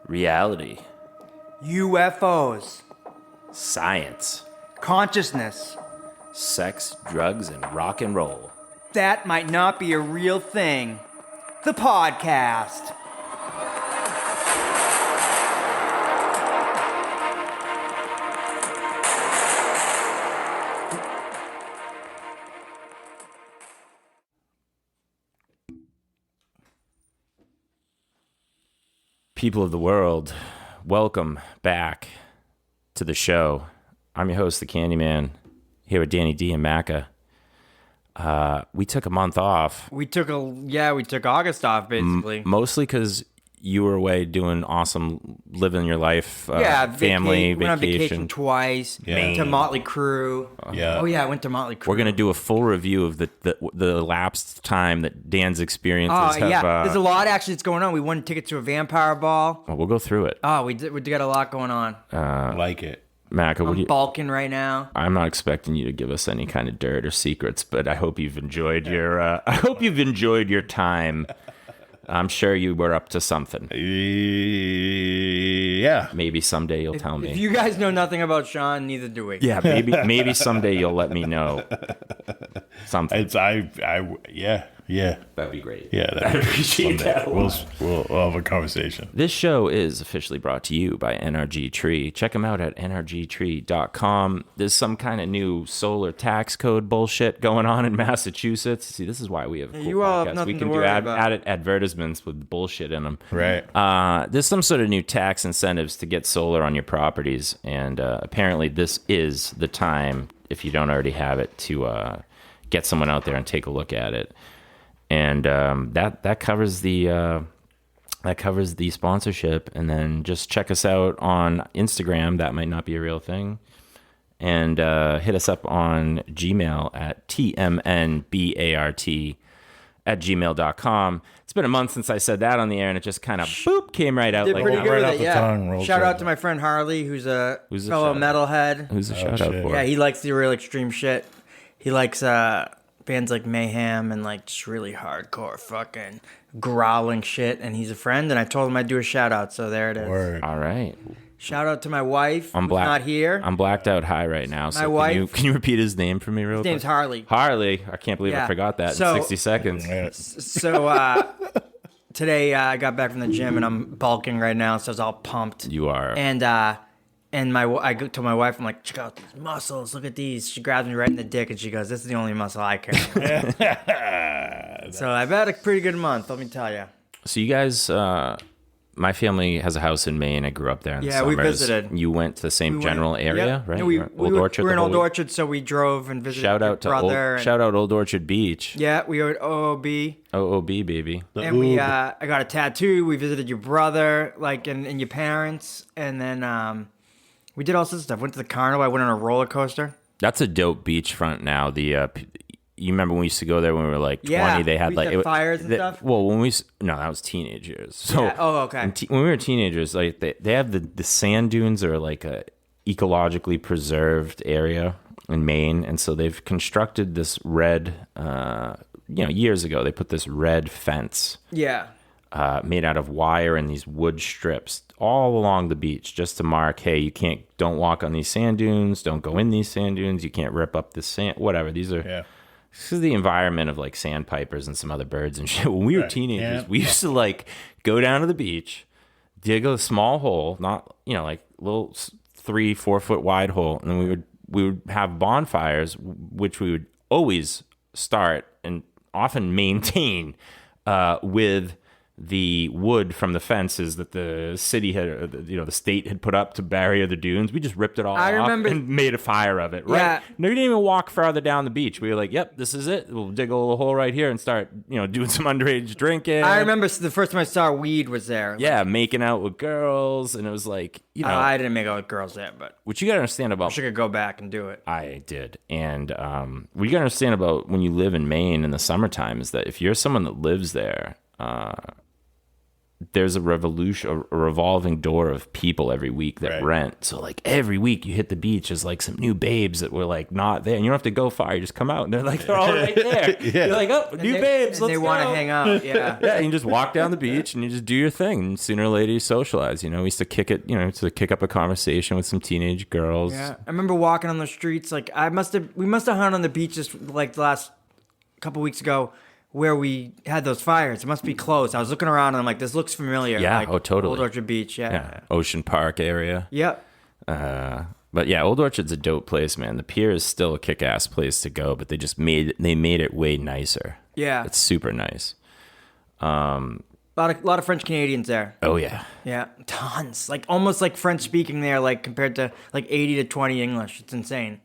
Reality. UFOs. Science. Consciousness. Sex, drugs, and rock and roll. That might not be a real thing. The podcast. People of the world, welcome back to the show. I'm your host, the Candyman, here with Danny D and Macca. We took a month off. We took August off, basically. Mostly because you were away doing awesome, living your life, family, went on vacation twice. Yeah. Went to Motley Crue. Yeah. Oh, yeah, I went to Motley Crue. We're going to do a full review of the elapsed time that Dan's experiences Oh, have... yeah. There's a lot, actually, that's going on. We won tickets to a vampire ball. Well, we'll go through it. Oh, we got a lot going on. Like it. Macca, I'm bulking right now. I'm not expecting you to give us any kind of dirt or secrets, but I hope you've enjoyed your time. I'm sure you were up to something. Yeah. Maybe someday you'll tell me. If you guys know nothing about Sean, neither do we. Yeah, maybe someday you'll let me know something. Yeah. That'd be great. Yeah, I'd appreciate that a lot. We'll have a conversation. This show is officially brought to you by NRG Tree. Check them out at nrgtree.com. There's some kind of new solar tax code bullshit going on in Massachusetts. See, this is why we have a cool You all have podcast. nothing We can to do worry about. advertisements with bullshit in them. Right. There's some sort of new tax incentives to get solar on your properties, and apparently this is the time, if you don't already have it, to get someone out there and take a look at it. And that covers the sponsorship. And then just check us out on Instagram. That might not be a real thing. And hit us up on Gmail at tmnbart@gmail.com. It's been a month since I said that on the air, and it just kind of came right out. Did like pretty that. good right with off it, the yeah. tongue, rolls Shout right out to my friend Harley, who's a a fellow shout out? metalhead. Who's the shout out shit. for? Yeah, he likes the real extreme shit. He likes bands like Mayhem and like just really hardcore fucking growling shit. And he's a friend, and I told him I'd do a shout out, so there it is. Word. All right. Shout out to my wife, I'm who's black. not here. I'm blacked out high right now. So My wife- can you repeat his name for me real His quick? name's Harley. Harley. I can't believe I Yeah. forgot that So- in 60 seconds. Yeah. So today I got back from the gym and I'm bulking right now, so I was all pumped. You are. And I go to my wife, I'm like, check out these muscles, look at these. She grabs me right in the dick and she goes, this is the only muscle I care. So I've had a pretty good month, let me tell you. So you guys, my family has a house in Maine. I grew up there in the Yeah, we summers. visited. You went to the same We general went- area, yeah. right? No, we Old were Orchard. in the Old whole- Orchard, so we drove and visited Shout your out to brother. Old Orchard Beach. Yeah, we were at OOB. OOB, baby. And we, I got a tattoo. We visited your brother, like, and your parents. And then we did all sorts of stuff. Went to the carnival. I went on a roller coaster. That's a dope beachfront now. You remember when we used to go there when we were like 20? Yeah, they had we like had fires and stuff? Well, that was teenage years. So Yeah. Oh, okay. when we were teenagers, like they have the sand dunes are like a ecologically preserved area in Maine, and so they've constructed this red. Years ago, they put this red fence. Yeah. Made out of wire and these wood strips all along the beach, just to mark, hey, don't walk on these sand dunes, don't go in these sand dunes, you can't rip up the sand, whatever. These are. Yeah. This is the environment of like sandpipers and some other birds and shit. When we were teenagers, we used to like go down to the beach, dig a small hole, not like little 3-4 foot wide hole, and then we would have bonfires, which we would always start and often maintain with the wood from the fences that the city had, the state had put up to barrier the dunes. We just ripped it all I off remember- and made a fire of it. Right? Yeah. No, we didn't even walk farther down the beach. We were like, yep, this is it. We'll dig a little hole right here and start, doing some underage drinking. I remember the first time I saw weed was there. Yeah, making out with girls. And it was like, I didn't make out with girls there, but what you got to understand I about... wish I could go back and do it. I did. And what you got to understand about when you live in Maine in the summertime is that if you're someone that lives there, there's a revolving door of people every week that rent. So like every week you hit the beach, there's like some new babes that were like not there, and you don't have to go far. You just come out, and they're all right there. You're like, oh, new babes, let's go. They want to hang out. Yeah. Yeah, you just walk down the beach and you just do your thing. And sooner or later you socialize. We used to kick up a conversation with some teenage girls. Yeah, I remember walking on the streets. Like we must have hung on the beach just like the last couple weeks ago, where we had those fires. It must be closed. I was looking around and I'm like, this looks familiar. Yeah, like, totally. Old Orchard Beach, yeah. Ocean Park area. Yep. But yeah, Old Orchard's a dope place, man. The pier is still a kick-ass place to go, but they made it way nicer. Yeah. It's super nice. A lot of French Canadians there. Oh yeah. Yeah, tons. Like almost like French speaking there, like compared to like 80 to 20 English. It's insane.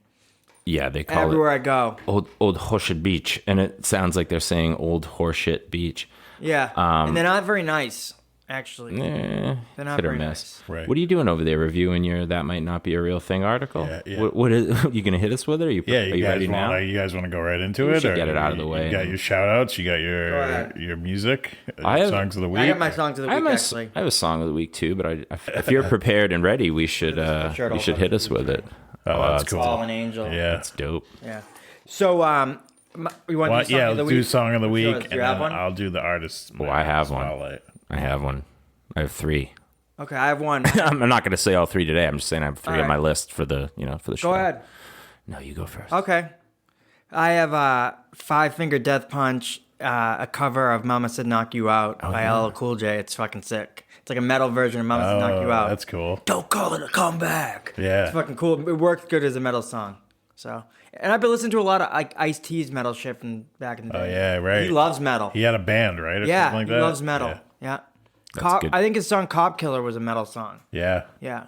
Yeah, they call everywhere it I go. Old Horseshit Beach, and it sounds like they're saying Old Horseshit Beach. Yeah, and they're not very nice, actually. They're not very nice. Right. What are you doing over there, reviewing your "That Might Not Be a Real Thing" article? Yeah. What is? Are you gonna hit us with it? Are you ready now? You guys want to go right into We it? should get it out of the way. You got your shout outs. You got your music. Songs of the week. I got my songs of the week. Actually, I have a song of the week too, but if you're prepared and ready, we should hit us with it. Oh, that's cool. Fallen Angel. Yeah, that's dope. Yeah. So, you want to do song of the week? Do song of the week, and then I'll do the artist. Oh, I have one. Spotlight. I have one. I have three. Okay, I have one. I'm not going to say all three today. I'm just saying I have three on my list for the show. Go ahead. No, you go first. Okay. I have Five Finger Death Punch, a cover of Mama Said Knock You Out by LL Cool J. It's fucking sick. It's like a metal version of Mama Said Knock You Out. That's cool. Don't call it a comeback. Yeah. It's fucking cool. It works good as a metal song. So, and I've been listening to a lot of like Ice-T's metal shit from back in the day. Oh yeah, right. He loves metal. He had a band, right? Or yeah, something like he that? loves metal. Yeah. Good. I think his song Cop Killer was a metal song. Yeah. Yeah.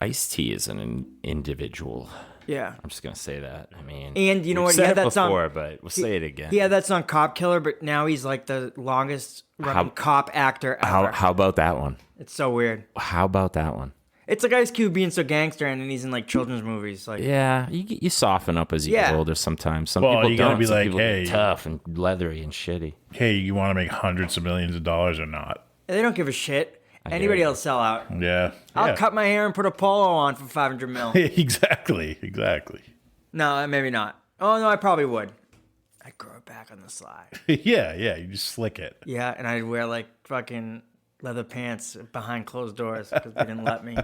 Ice-T is an individual. Yeah. I'm just gonna say that. I mean, and you know what? He had that before, song, but we'll say it again. He had that song Cop Killer, but now he's like the longest running cop actor ever. How about that one? It's so weird. How about that one? It's like Ice Cube being so gangster, and he's in like children's movies. Like, yeah, you soften up as you get older. Sometimes some people you don't. Gotta be some like, people hey, get tough and leathery and shitty. Hey, you want to make hundreds of millions of dollars or not? They don't give a shit. Anybody else sell out. Yeah. I'll cut my hair and put a polo on for $500 million. Exactly. No, maybe not. Oh no, I probably would. I'd grow it back on the slide. Yeah. You just slick it. Yeah, and I'd wear like fucking leather pants behind closed doors because they didn't let me.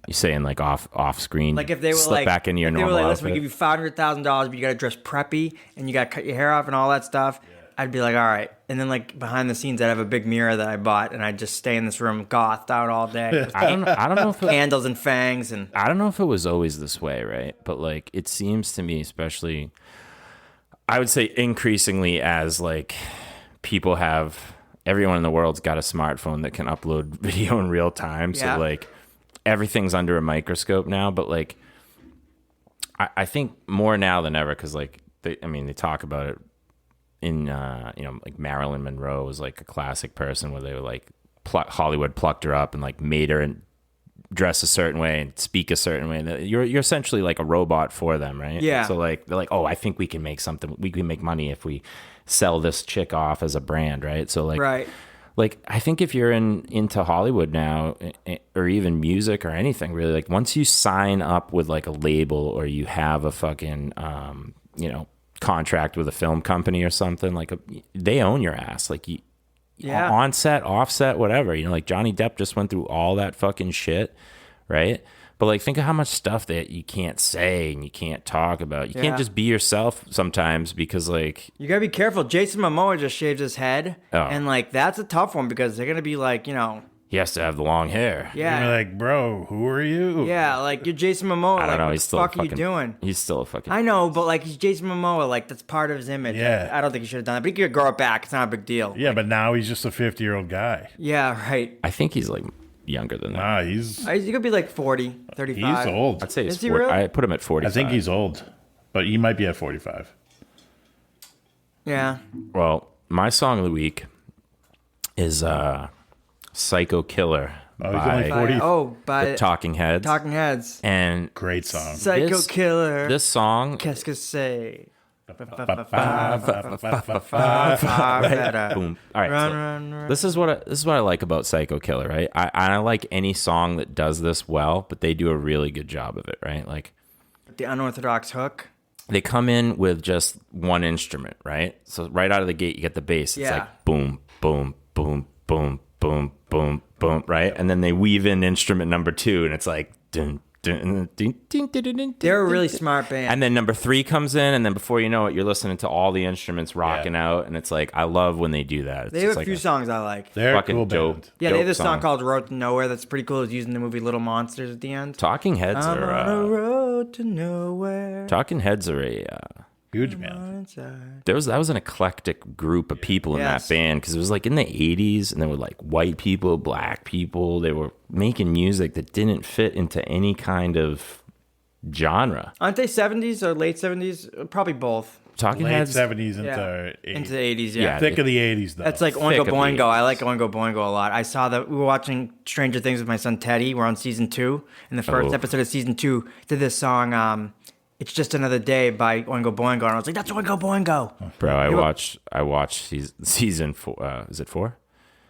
You saying like off screen? Like if they were slip like back into your if they normal were like, outfit. listen, we give you $500,000, but you got to dress preppy and you got to cut your hair off and all that stuff. Yeah. I'd be like, all right. And then like behind the scenes, I'd have a big mirror that I bought, and I'd just stay in this room gothed out all day. I don't know if candles and fangs and. I don't know if it was always this way, right? But like it seems to me, especially, I would say increasingly as like people have, everyone in the world's got a smartphone that can upload video in real time. So like everything's under a microscope now. But like I think more now than ever, because like they talk about it. In like Marilyn Monroe was like a classic person where they were like Hollywood plucked her up and like made her and dress a certain way and speak a certain way. You're essentially like a robot for them, right? Yeah. So like they're like, oh, I think we can make something. We can make money if we sell this chick off as a brand, right? So like, right. Like I think if you're into Hollywood now, or even music or anything really, like once you sign up with like a label or you have a fucking contract with a film company or something, like they own your ass, like on set, off set, whatever, like Johnny Depp just went through all that fucking shit, right? But like think of how much stuff that you can't say and you can't talk about. You can't just be yourself sometimes because like you gotta be careful. Jason Momoa just shaved his head, and like that's a tough one because they're gonna be like, he has to have the long hair. Yeah. You're like, bro, who are you? Yeah, like you're Jason Momoa. I don't know. What He's the still fuck are you doing? He's still a fucking. I know, but like he's Jason Momoa. Like that's part of his image. Yeah. I don't think he should have done that. But he could grow it back. It's not a big deal. Yeah, but now he's just a 50-year-old guy. Yeah, right. I think he's like younger than that. Nah, he's He could be like 40, 35. He's old. I'd say Is he's he 40. really? I put him at 45. I think he's old, but he might be at 45. Yeah. Well, my song of the week is Psycho Killer Oh, he's only 40. By the Talking Heads. Talking Heads. And Great song. Psycho Killer. This song, Qu'est-ce que c'est? Boom. All right. So this is what I like about Psycho Killer, right? I like any song that does this well, but they do a really good job of it, right? Like The unorthodox hook. they come in with just one instrument, right? So right out of the gate, you get the bass. It's like boom, boom, boom, boom, boom, boom, boom, right? And then they weave in instrument number 2, and it's like dun, dun, dun, dun, dun, dun, dun, They're a really smart band. and then number 3 comes in, and then before you know it, you're listening to all the instruments rocking out, and it's like I love when they do that. It's They have just a like few songs I like. They're fucking cool dope. band. Yeah, they have dope this song song. called Road to Nowhere that's pretty cool. It's used in the movie Little Monsters at the end. Talking Heads I'm on a are road to nowhere. Talking Heads are a Huge band. that was an eclectic group of people in Yes. that band because it was like in the 80s, and there were like white people, black people. They were making music that didn't fit into any kind of genre. Aren't they 70s or late 70s? Probably both. Talking Late Heads, 70s into Yeah. 80s. Into the 80s, yeah. Yeah. Thick of the 80s, though. That's like Thick Oingo of the Boingo. 80s. I like Oingo Boingo a lot. I saw that we were watching Stranger Things with my son Teddy. We're on season 2. In the first episode of season 2, did this song, It's Just Another Day by Oingo Boingo. And I was like, that's Oingo Boingo. bro. I watched season 4. Is it 4?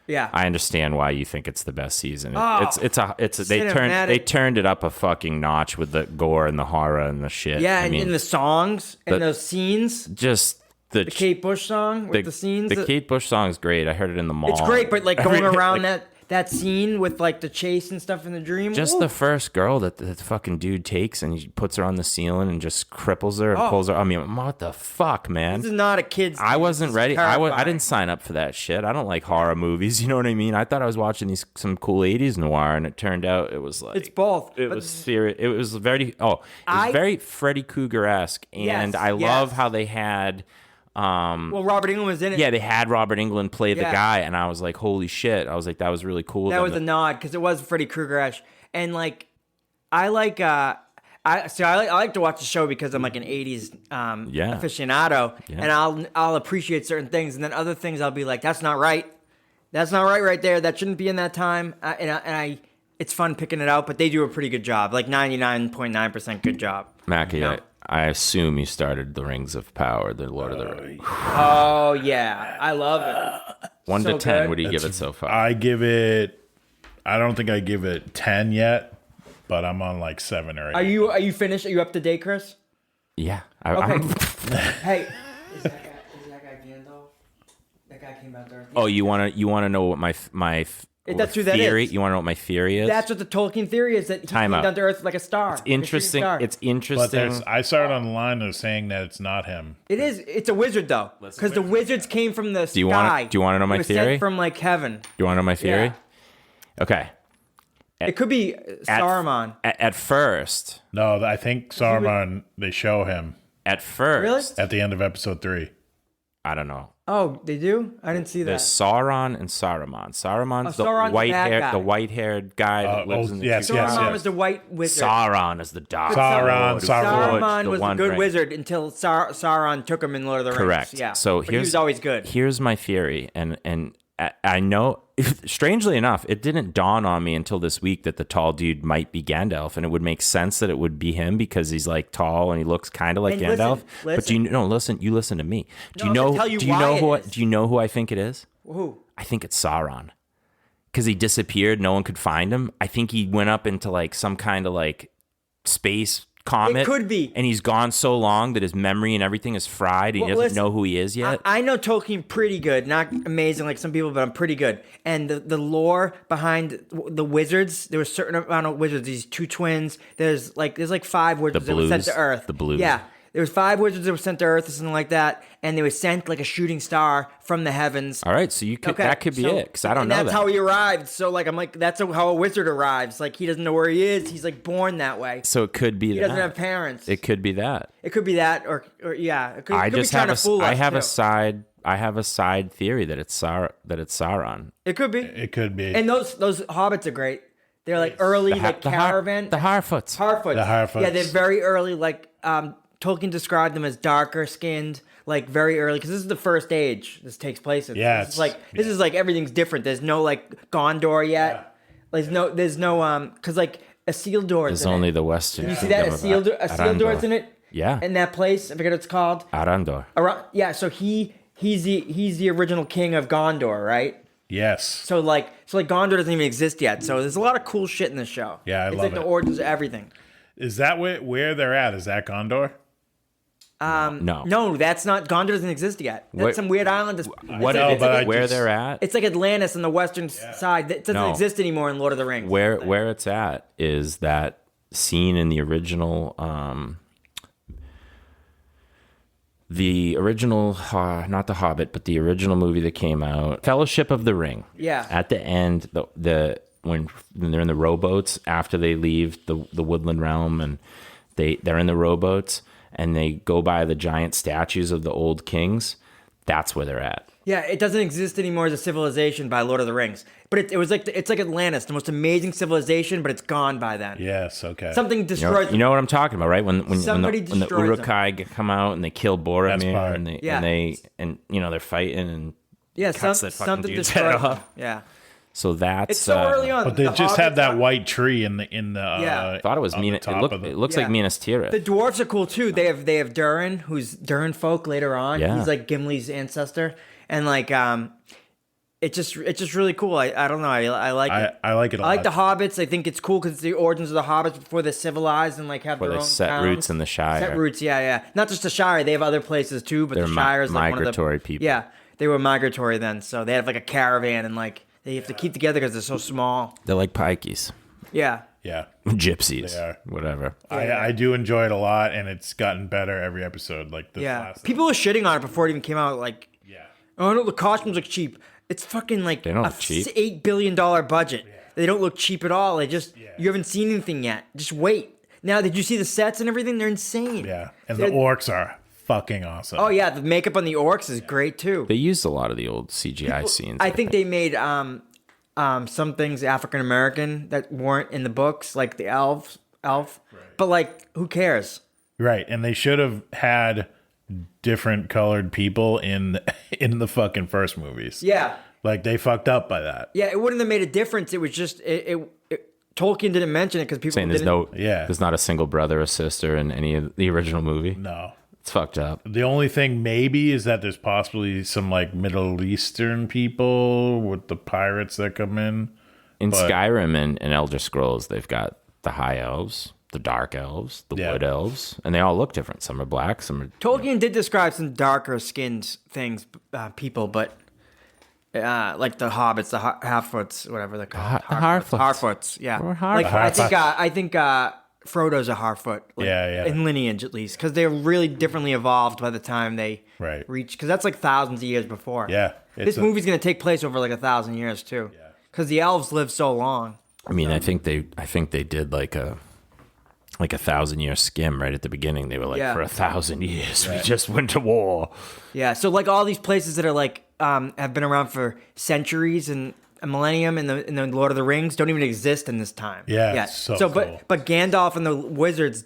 Yeah. I understand why you think it's the best season. Oh, They cinematic. turned it up a fucking notch with the gore and the horror and the shit. yeah, I and mean, in the songs and those scenes. just The Kate Bush song with the scenes. The Kate Bush song is great. I heard it in the mall. It's great, but like going around like, that scene with like the chase and stuff in the dream. just ooh. the first girl that the fucking dude takes and he puts her on the ceiling and just cripples her and pulls her. I mean, what the fuck, man? This is not a kid's. I wasn't this is ready. I terrifying. didn't sign up for that shit. I don't like horror movies. You know what I mean? I thought I was watching some cool 80s noir, and it turned out it was like It's both. It but was serious. It was very very Freddy Krueger-esque, and Yes, I love yes. how they had. Well, Robert Englund was in it. Yeah, they had Robert Englund play the Yeah. guy, and I was like, "Holy shit!" I was like, "That was really cool." That was a nod because it was Freddy Krueger-esque, and like, I like I like to watch the show because I'm like an '80s aficionado, and I'll appreciate certain things, and then other things I'll be like, that's not right, right there. That shouldn't be in that time, it's fun picking it out, but they do a pretty good job, like 99.9% good job. Mackie, No. I assume you started the Rings of Power, the Lord of the Rings. Oh yeah, I love it. 1 so to 10, good. what do you give it so far? I don't think I give it 10 yet, but I'm on like 7 or 8. Are you finished? Are you up to date, Chris? Yeah. Okay. Hey, is that guy Gandalf? That guy came out there. Oh, you want to know what my That's who that theory? is. You want to know what my theory is? That's what the Tolkien theory is, that he Time came out. down to Earth like a star. Like a shooting interesting. star. It's But interesting. I started on the line of saying that it's not him. It is. It's a wizard though, because the wizards came from the you sky. do you wanna know my It was sent theory? from like heaven. You want to know my theory? Yeah. Okay. It could be Saruman. At first, No, I think Saruman, they show him at first, Really? at the end of episode 3. I don't know. Oh, they do? I didn't see There's that. Sauron and Saruman. Saruman's Sauron's the bad guy. the white-haired guy that lives in the yes, tree. yes, Saruman yes. was the white wizard. Sauron is the dark Sauron, Lord, Sauron. Saruman the was the one good ring. wizard until Sauron took him in Lord of the Rings. Correct. Yeah. So but he was always good. Here's my theory, and I know, strangely enough, it didn't dawn on me until this week that the tall dude might be Gandalf, and it would make sense that it would be him because he's like tall and he looks kind of like And Gandalf. listen, But you listen to me. Do No, you know? I'm gonna tell you do you why know it who? is. Do you know who I think it is? Who? I think it's Sauron. Because he disappeared, no one could find him. I think he went up into like some kind of like space comet. It could be. And he's gone so long that his memory and everything is fried. He doesn't listen, know who he is yet. I know Tolkien pretty good. Not amazing like some people, but I'm pretty good. And the lore behind the wizards, there was a certain amount of wizards. These two twins. There's like 5 wizards that were sent Blues. to Earth. The Blues. Yeah. There was 5 wizards that were sent to Earth or something like that, and they were sent like a shooting star from the heavens. All right, so that could be so- it, because I don't and know that's that. how he arrived. So like I'm like that's how a wizard arrives. Like he doesn't know where he is. He's like born that way. So it could be He that. doesn't have parents. It could be that. It could be that, or yeah. It could, I it could just be trying have to fool us I have too. I have a side theory that it's Sauron. It could be. It could be. And those hobbits are great. They're like early, like caravan. The Harfoots. Harfoots. The Harfoots. Yeah, they're very early. Like Tolkien described them as darker skinned, like very early, because this is the first age this takes place in. Yeah, This is like everything's different. There's no like Gondor yet. Yeah. There's no because like Isildur. There's only the Western. You see that Kingdom of Isildur? Isildur's in it. Yeah. In that place, I forget what it's called. Arandor. Yeah, so he's the original king of Gondor, right? Yes. So Gondor doesn't even exist yet. So there's a lot of cool shit in the show. Yeah, it's love like it. the origins of everything. Is that where they're at? Is that Gondor? No, that's not. Gondor doesn't exist yet. That's some weird island. Where they're at? It's like Atlantis on the western side. It doesn't exist anymore in Lord of the Rings. Where it's at is that scene in the original, not The Hobbit, but the original movie that came out, Fellowship of the Ring. Yeah. At the end, when they're in the rowboats after they leave the woodland realm, and they're in the rowboats and they go by the giant statues of the old kings. That's where they're at. Yeah, it doesn't exist anymore as a civilization by Lord of the Rings. But it's like Atlantis, the most amazing civilization, but it's gone by then. Yes, okay. Something destroys. You know what I'm talking about, right? When the destroys come out and they kill Boromir and they're fighting and cuts that fucking something dude's head destroys. off. Yeah. So that's It's so early on. But they just had that white tree in the I thought it was Minas. It looks like Minas Tirith. The dwarves are cool too. They have Durin, who's Durin folk later on. Yeah. He's like Gimli's ancestor, and like it's just really cool. I don't know. I like it. I like it a lot. I like the hobbits. I think it's cool because it's the origins of the hobbits before they're civilized and like have Where their they own set towns. roots in the Shire. Set roots, yeah. Not just the Shire. They have other places too, but They're the Shire is like migratory one of the people. Yeah, they were migratory then, so they have like a caravan and like. They have to keep together because they're so small. They're like pikeys. Yeah. Yeah. Gypsies. They are. Whatever. I do enjoy it a lot, and it's gotten better every episode. Like this last People were shitting on it before it even came out. Like, oh no, the costumes look cheap. It's fucking like they don't look cheap. $8 billion budget. Yeah. They don't look cheap at all. They just you haven't seen anything yet. Just wait. Now, did you see the sets and everything? They're insane. Yeah, and the orcs are fucking awesome. Oh yeah, the makeup on the orcs is great too. They used a lot of the old CGI scenes. I think they made some things African American that weren't in the books, like the elf. Right. But like, who cares? Right, and they should have had different colored people in the fucking first movies. Yeah, like they fucked up by that. Yeah, it wouldn't have made a difference. It was just Tolkien didn't mention it because people saying there's not a single brother or sister in any of the original movie. No. It's fucked up. The only thing maybe is that there's possibly some like Middle Eastern people with the pirates that come in. In Skyrim and Elder Scrolls, they've got the high elves, the dark elves, the wood elves, and they all look different. Some are black, some are... Tolkien did describe some darker skinned people, but like the hobbits, the half-foots, whatever they're called. Harfoots, yeah. I think Frodo's a Harfoot. In lineage, at least. Because they're really differently evolved by the time they reach... Because that's like thousands of years before. Yeah. This movie's going to take place over like 1,000 years, too. Yeah. Because the elves live so long. I mean, I think they did like a 1,000-year skim right at the beginning. They were like, for 1,000 years, we just went to war. Yeah, so like all these places that are like, have been around for centuries and a millennium in the Lord of the Rings don't even exist in this time. Yeah. So cool. But Gandalf and the wizards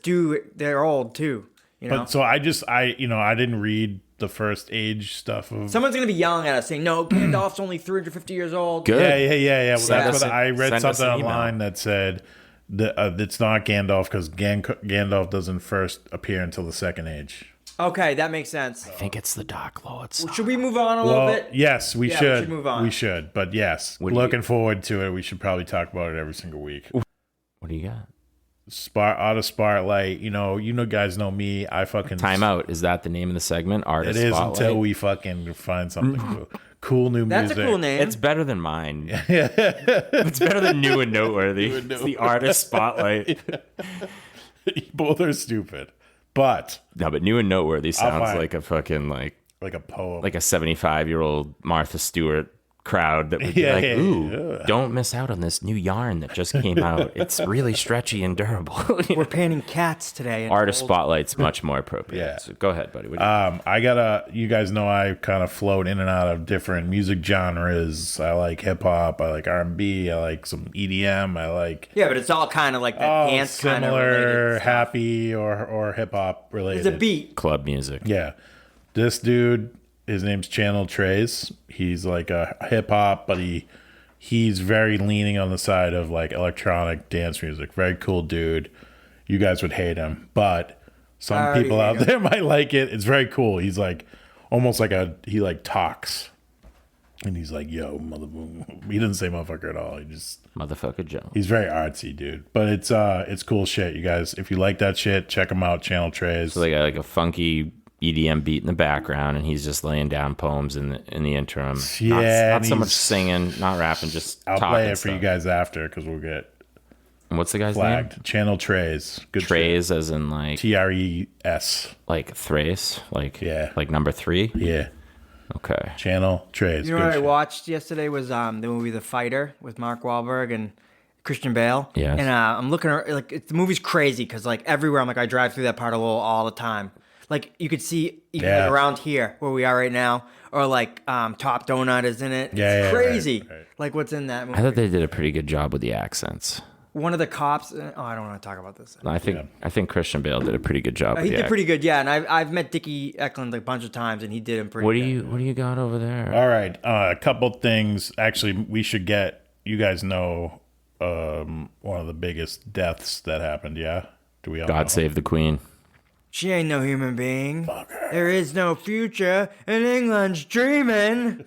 they're old too. You know? But so I didn't read the first age stuff of... Someone's gonna be yelling at us saying, "No, Gandalf's only 350 years old." Good. Yeah. Well, that's what I read something online that said that it's not Gandalf because Gandalf doesn't first appear until the second age. Okay, that makes sense. I think it's the Dark Lords. Should we move on a little bit? Yes, we should. We should move on. We should, but yes, looking forward to it. We should probably talk about it every single week. What do you got? Auto Spotlight. You know, guys know me. I fucking Time Out. Is that the name of the segment? Artist It is Spotlight? until we fucking find something cool new music. That's a cool name. It's better than mine. It's better than New and Noteworthy. It's the Artist Spotlight. Both are stupid. But New and Noteworthy sounds like a fucking like a poem, like a 75-year-old Martha Stewart crowd that would be don't miss out on this new yarn that just came out. It's really stretchy and durable. We're painting cats today. Artist Spotlight's much more appropriate. Yeah. So go ahead, buddy. you guys know I kind of float in and out of different music genres. I like hip hop. I like R&B. I like some EDM. I like but it's all kind of like that dance kind of similar, happy or hip hop related. It's a beat. Club music. Yeah, this dude. His name's Channel Trace. He's like a hip hop, but he's very leaning on the side of like electronic dance music. Very cool dude. You guys would hate him, but Some people out there might like it. It's very cool. He's like almost like he like talks. And he's like, yo, motherfucker. He doesn't say motherfucker at all. He just Motherfucker Joe. He's very artsy, dude. But it's cool shit, you guys. If you like that shit, check him out, Channel Trays. So they got like a funky EDM beat in the background, and he's just laying down poems in the interim. Yeah, not so much singing, not rapping, just I'll talking play it for stuff. you guys after because we'll get And what's the guy's flagged. name? Channel Trays. Good Trays, shit. as in like TRES. like Thrace, like Yeah. like number 3. Yeah. Okay. Channel Trays. You know Good what I shit. watched yesterday was the movie The Fighter with Mark Wahlberg and Christian Bale. Yes. And I'm looking like the movie's crazy because like everywhere I'm like I drive through that part of Lowell all the time. Like you could see even like, around here where we are right now, or like Top Donut is in it. It's crazy. Right. Like what's in that movie. I thought they did a pretty good job with the accents. One of the cops. Oh, I don't want to talk about this. I think Christian Bale did a pretty good job. He did pretty good, yeah. And I've met Dickie Eklund a bunch of times, and he did him pretty. What do you got over there? All right. A couple things. Actually, we should get, you guys know one of the biggest deaths that happened, yeah? Do we all know? God save the Queen. She ain't no human being. Fuck her. There is no future, and England's dreaming.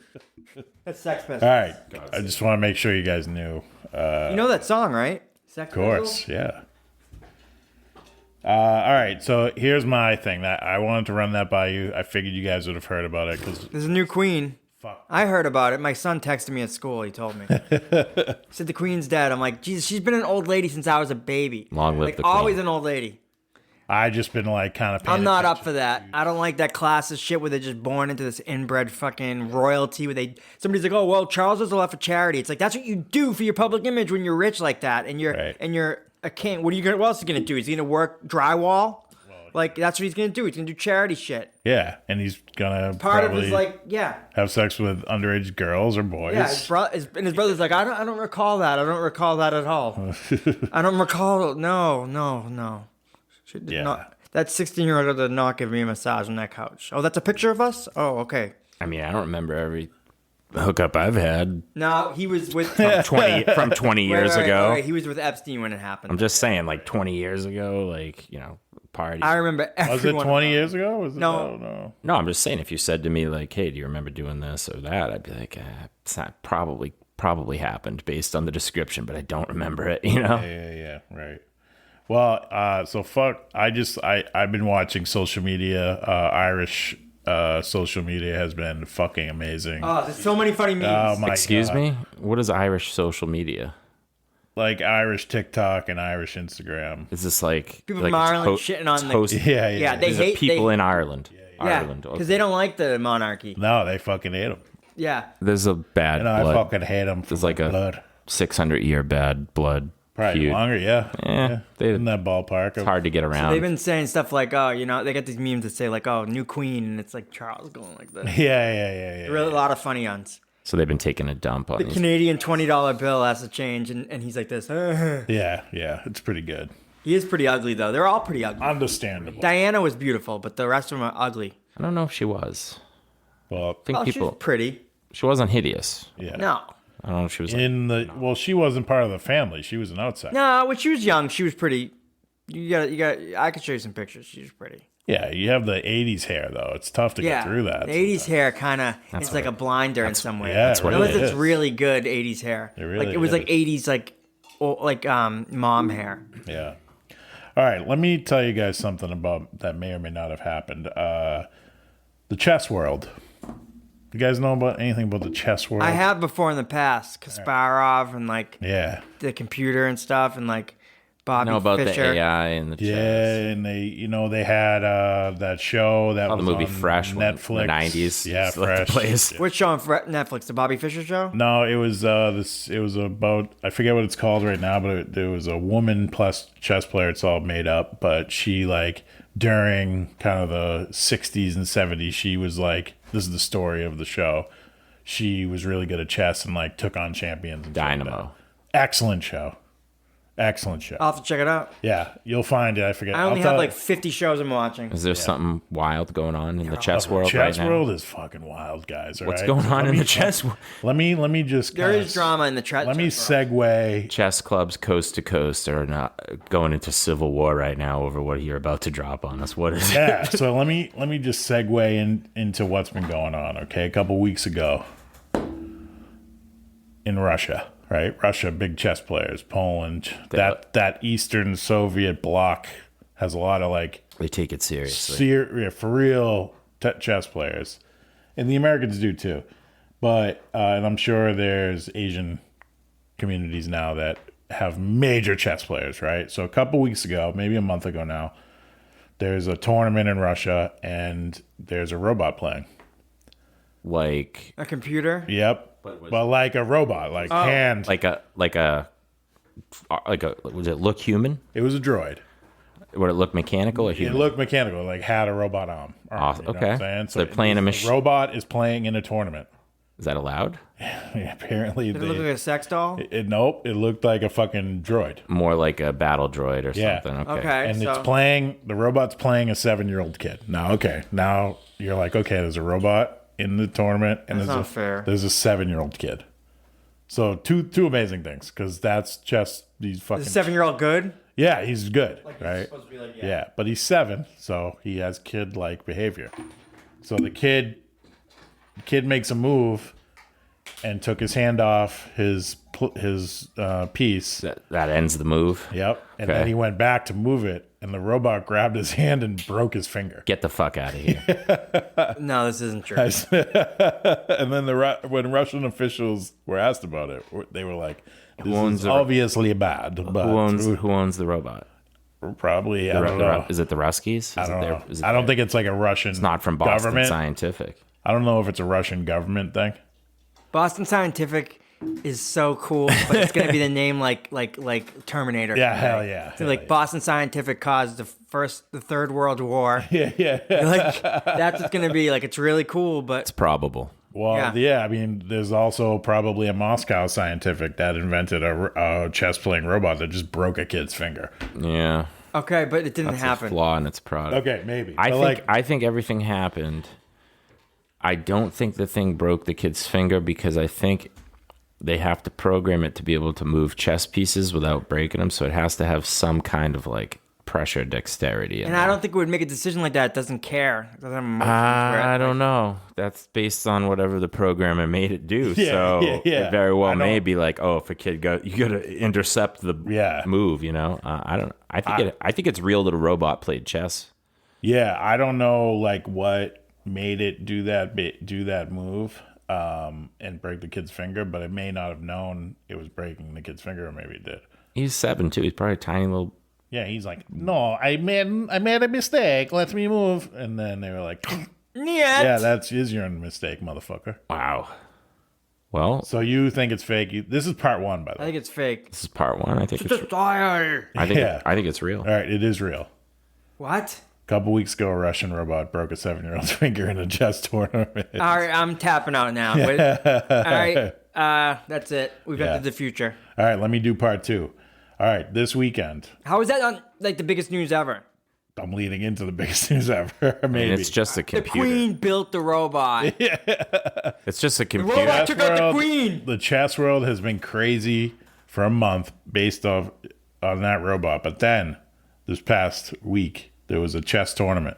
That's Sex Pistols. All right. I just want to make sure you guys knew. You know that song, right? Sex Of course, yeah. All right, so here's my thing. That I wanted to run that by you. I figured you guys would have heard about it because There's a new queen. Fuck. I heard about it. My son texted me at school. He told me. He said the queen's dead. I'm like, Jesus, she's been an old lady since I was a baby. Long live like, the queen. always an old lady. I just been like kind of. I'm not up for that. I don't like that classist shit where they're just born into this inbred fucking royalty where somebody's like, oh well, Charles does a lot for charity. It's like that's what you do for your public image when you're rich like that and you're a king. What else is he gonna do? Is he gonna work drywall? Like that's what he's gonna do. He's gonna do charity shit. Yeah, and he's gonna Part of probably his like have sex with underage girls or boys. Yeah, his brother's like, I don't recall that. I don't recall that at all. I don't recall. No. She did not. That 16-year-old did not give me a massage on that couch. Oh, that's a picture of us? Oh, okay. I mean, I don't remember every hookup I've had No, he was with from 20 years ago. Wait, he was with Epstein when it happened. I'm just saying, like 20 years ago, like, party. I remember everyone. Was it 20 years ago? Was it, No. no. No, I'm just saying, if you said to me, like, hey, do you remember doing this or that? I'd be like, it's not probably happened based on the description, but I don't remember it, Yeah, right. Well, so fuck. I've been watching social media. Irish social media has been fucking amazing. Oh, there's so many funny memes. Oh my Excuse God. me? What is Irish social media? Like Irish TikTok and Irish Instagram. Is this like People like from Ireland shitting on the... host? Yeah. they These are hate people in Ireland. Ireland. because they don't like the monarchy. No, they fucking hate them. Yeah. There's a bad And I blood. fucking hate them. There's like blood. a 600-year bad blood Probably feud. longer, yeah. In that ballpark. It's hard to get around. They've been saying stuff like, oh, they got these memes that say like, oh, new queen, and it's like Charles going like this. Yeah. Really, a lot of funny ones. So they've been taking a dump on The these. Canadian $20 bill has to change, and he's like this. Yeah, it's pretty good. He is pretty ugly, though. They're all pretty ugly. Understandable. Diana was beautiful, but the rest of them are ugly. I don't know if she was. Well, I think She was pretty. she wasn't hideous. yeah. No. I don't know if she was. She wasn't part of the family. She was an outsider. No, when she was young, she was pretty. I could show you some pictures. She was pretty. Yeah, you have the 80s hair, though. It's tough to get through that. The 80s hair kind of, it's like a blinder in some way. Yeah, that's what really Unless is. it's really good 80s hair. It really like, it was like is. 80s, mom hair. Yeah. All right, let me tell you guys something about that may or may not have happened. The chess world. You guys know about anything about the chess world? I have before in the past. Kasparov and the computer and stuff and Bobby know about Fischer. the AI and the chess. Yeah, and they had that show that Oh, was the movie on Fresh, Netflix. in the 90s. Yeah, Just left the Fresh. place. Which show on Netflix? The Bobby Fischer show? No, it was It was about, I forget what it's called right now, but there was a woman plus chess player. It's all made up, but she during kind of the 60s and 70s, she was this is the story of the show. She was really good at chess and took on champions. And shit like Dynamo. that. Excellent show. Excellent show. I'll have to check it out. Yeah, you'll find it. I forget. I only have like 50 shows I'm watching. Is there something wild going on in the chess world right now? Chess world is fucking wild, guys. What's going on in the chess world? Let me just. There is drama in the chess. Let me segue. Chess clubs coast to coast are not going into civil war right now over what you're about to drop on us. What is it? Yeah. So let me just segue into what's been going on. Okay, a couple weeks ago in Russia. Right, Russia, big chess players. Poland, that Eastern Soviet bloc has a lot of like they take it seriously, for real chess players, and the Americans do too. But and I'm sure there's Asian communities now that have major chess players. Right, so a couple weeks ago, maybe a month ago now, there's a tournament in Russia, and there's a robot playing. Like a computer? Yep. Well, like a robot, hand. Like a would it look human? It was a droid. Would it look mechanical or human? It looked mechanical, like had a robot arm. Awesome. You know okay. what I'm saying? So they're playing a machine. The robot is playing in a tournament. Is that allowed? Yeah, apparently. Did it look like a sex doll? Nope. It looked like a fucking droid. More like a battle droid or something. Okay. And it's playing, the robot's playing a 7-year-old kid. Now you're like, okay, there's a robot in the tournament, and that's not fair. There's a 7-year-old kid. So two amazing things, because that's just these fucking. Is a 7-year-old good? Yeah, he's good, right? He's supposed to be like, yeah, but he's 7, so he has kid-like behavior. So the kid makes a move, and took his hand off his piece. That ends the move. Yep, and then he went back to move it, and the robot grabbed his hand and broke his finger. Get the fuck out of here. No, this isn't true. And then when Russian officials were asked about it, they were like, "This is obviously bad." But who owns the robot? Probably, I don't know. Is it the Ruskies? I don't know. I don't think it's like a Russian. It's not from Boston government. Scientific. I don't know if it's a Russian government thing. Boston Scientific is so cool, but it's gonna be the name like Terminator. Yeah, hell yeah. So Boston Scientific caused the Third World War. Yeah. Like that's what's gonna be. Like it's really cool, but it's probable. Well, yeah. I mean, there's also probably a Moscow Scientific that invented a chess playing robot that just broke a kid's finger. Yeah. Okay, but it didn't That's happen. A flaw in its product. Okay, maybe. I think everything happened. I don't think the thing broke the kid's finger because I think they have to program it to be able to move chess pieces without breaking them. So it has to have some kind of like pressure dexterity. And I don't think it would make a decision like that. It doesn't care. It doesn't have emotions. I don't know. That's based on whatever the programmer made it do. It very well may be like, oh, if a kid you got to intercept the move. You know, I think it's real that a robot played chess. Yeah, I don't know like what made it do that move and break the kid's finger, but it may not have known it was breaking the kid's finger, or maybe it did. He's 7 too. He's probably a tiny little. Yeah, he's like, no, I made a mistake. Let me move. And then they were like, yeah, that is your mistake, motherfucker. Wow. Well, so you think it's fake? This is part 1, by the way. I think it's fake. This is part 1. I think it's. I think it's real. All right, it is real. What? A couple weeks ago, a Russian robot broke a 7-year-old's finger in a chess tournament. All right, I'm tapping out now. All right, that's it. We've entered the future. All right, let me do part 2. All right, this weekend. How is that not like the biggest news ever? I'm leading into the biggest news ever. Maybe. I mean, it's just a computer. The Queen built the robot. It's just a computer. The robot took out the Queen. The chess world has been crazy for a month based on that robot. But then, this past week, there was a chess tournament,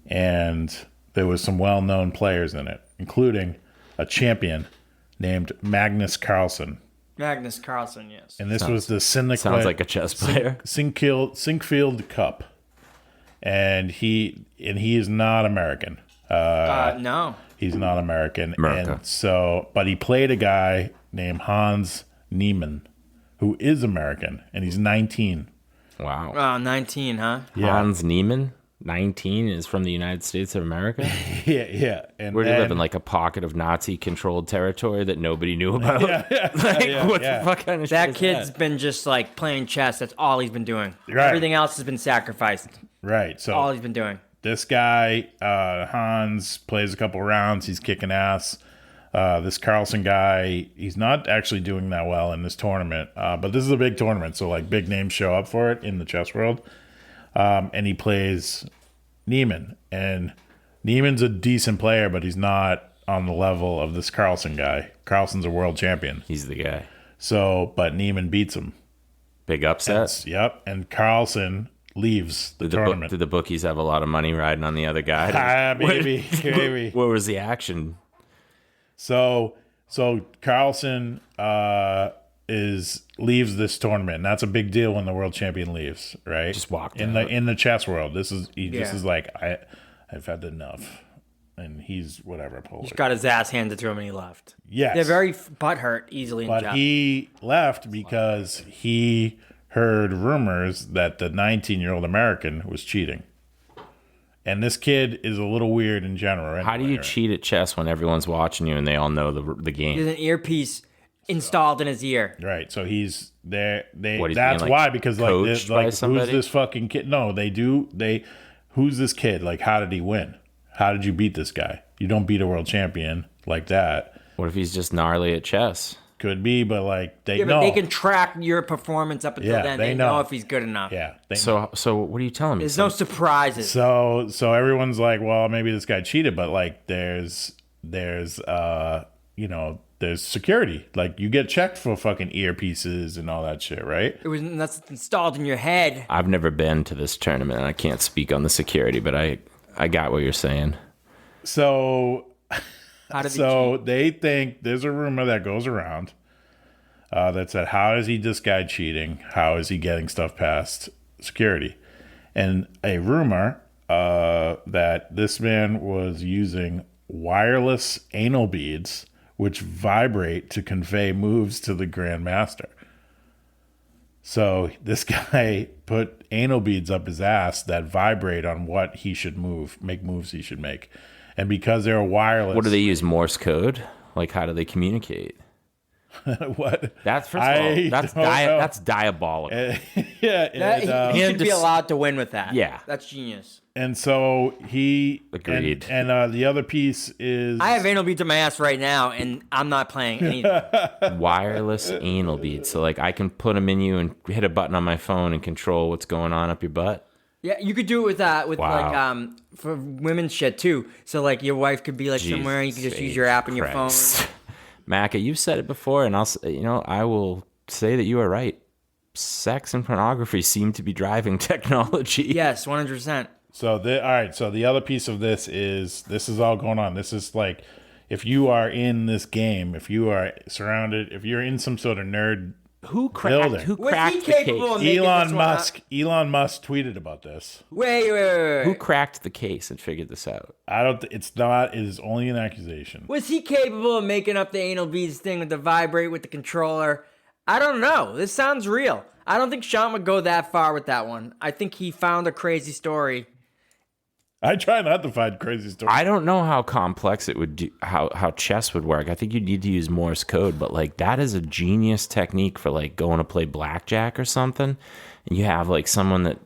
and there was some well-known players in it, including a champion named Magnus Carlsen. Magnus Carlsen, yes. And this was the Sounds like a chess player. Sinkfield Cup, and he is not American. No, he's not American. America. And so, but he played a guy named Hans Niemann, who is American, and he's 19. Wow. 19, huh? Yeah. Hans Niemann, 19, is from the United States of America? Yeah. And where do you live in, like a pocket of Nazi-controlled territory that nobody knew about? What the fuck kind of shit That kid's been just like playing chess. That's all he's been doing. Right. Everything else has been sacrificed. Right. So all he's been doing. This guy, Hans, plays a couple rounds. He's kicking ass. This Carlson guy, he's not actually doing that well in this tournament, but this is a big tournament, so like big names show up for it in the chess world. And he plays Neiman, and Neiman's a decent player, but he's not on the level of this Carlson guy. Carlson's a world champion. He's the guy. So, but Neiman beats him. Big upset. Yep, and Carlson leaves the tournament. Did the bookies have a lot of money riding on the other guy? Maybe. What was the action? So Carlson leaves this tournament, and that's a big deal when the world champion leaves, right? Just walked in out. the chess world. This is like I've had enough, and he's whatever. Polish. He's got his ass handed to him, and he left. Yes, they're very butthurt easily. But he left because he heard rumors that the 19-year-old American was cheating. And this kid is a little weird in general. Anyway, how do you cheat at chess when everyone's watching you and they all know the game? There's an earpiece installed in his ear. Right. So he's there. That's why, because who's this fucking kid? No, they do. Who's this kid? Like, how did he win? How did you beat this guy? You don't beat a world champion like that. What if he's just gnarly at chess? Could be, but like they know. But they can track your performance up until then. They know if he's good enough. Yeah. So what are you telling me? There's no surprises. So everyone's like, well, maybe this guy cheated, but like there's security. Like you get checked for fucking earpieces and all that shit, right? That's installed in your head. I've never been to this tournament, and I can't speak on the security, but I got what you're saying. So. So they think there's a rumor that goes around that said, how is this guy cheating? How is he getting stuff past security? And a rumor that this man was using wireless anal beads, which vibrate to convey moves to the grandmaster. So this guy put anal beads up his ass that vibrate on what he should make moves he should make. And because they're wireless... What do they use, Morse code? Like, how do they communicate? What? That's, first of all, that's diabolical. He should be allowed to win with that. Yeah. That's genius. And so he... Agreed. And the other piece is... I have anal beads in my ass right now, and I'm not playing anything. Wireless anal beads. So, like, I can put them in you and hit a button on my phone and control what's going on up your butt? Yeah, you could do it with Wow. like for women's shit too. So like your wife could be like somewhere, and you can just use your app on your phone. Macca, you've said it before, and I will say that you are right. Sex and pornography seem to be driving technology. Yes, 100%. So all right. So the other piece of this is all going on. This is like if you are in this game, if you are surrounded, if you're in some sort of nerd. Who cracked the case? Elon Musk tweeted about this. Wait. Who cracked the case and figured this out? It is only an accusation. Was he capable of making up the anal beads thing with the vibrate with the controller? I don't know. This sounds real. I don't think Sean would go that far with that one. I think he found a crazy story. I try not to find crazy stories. I don't know how complex it would do, how chess would work. I think you'd need to use Morse code, but like that is a genius technique for like going to play blackjack or something. And you have like someone that,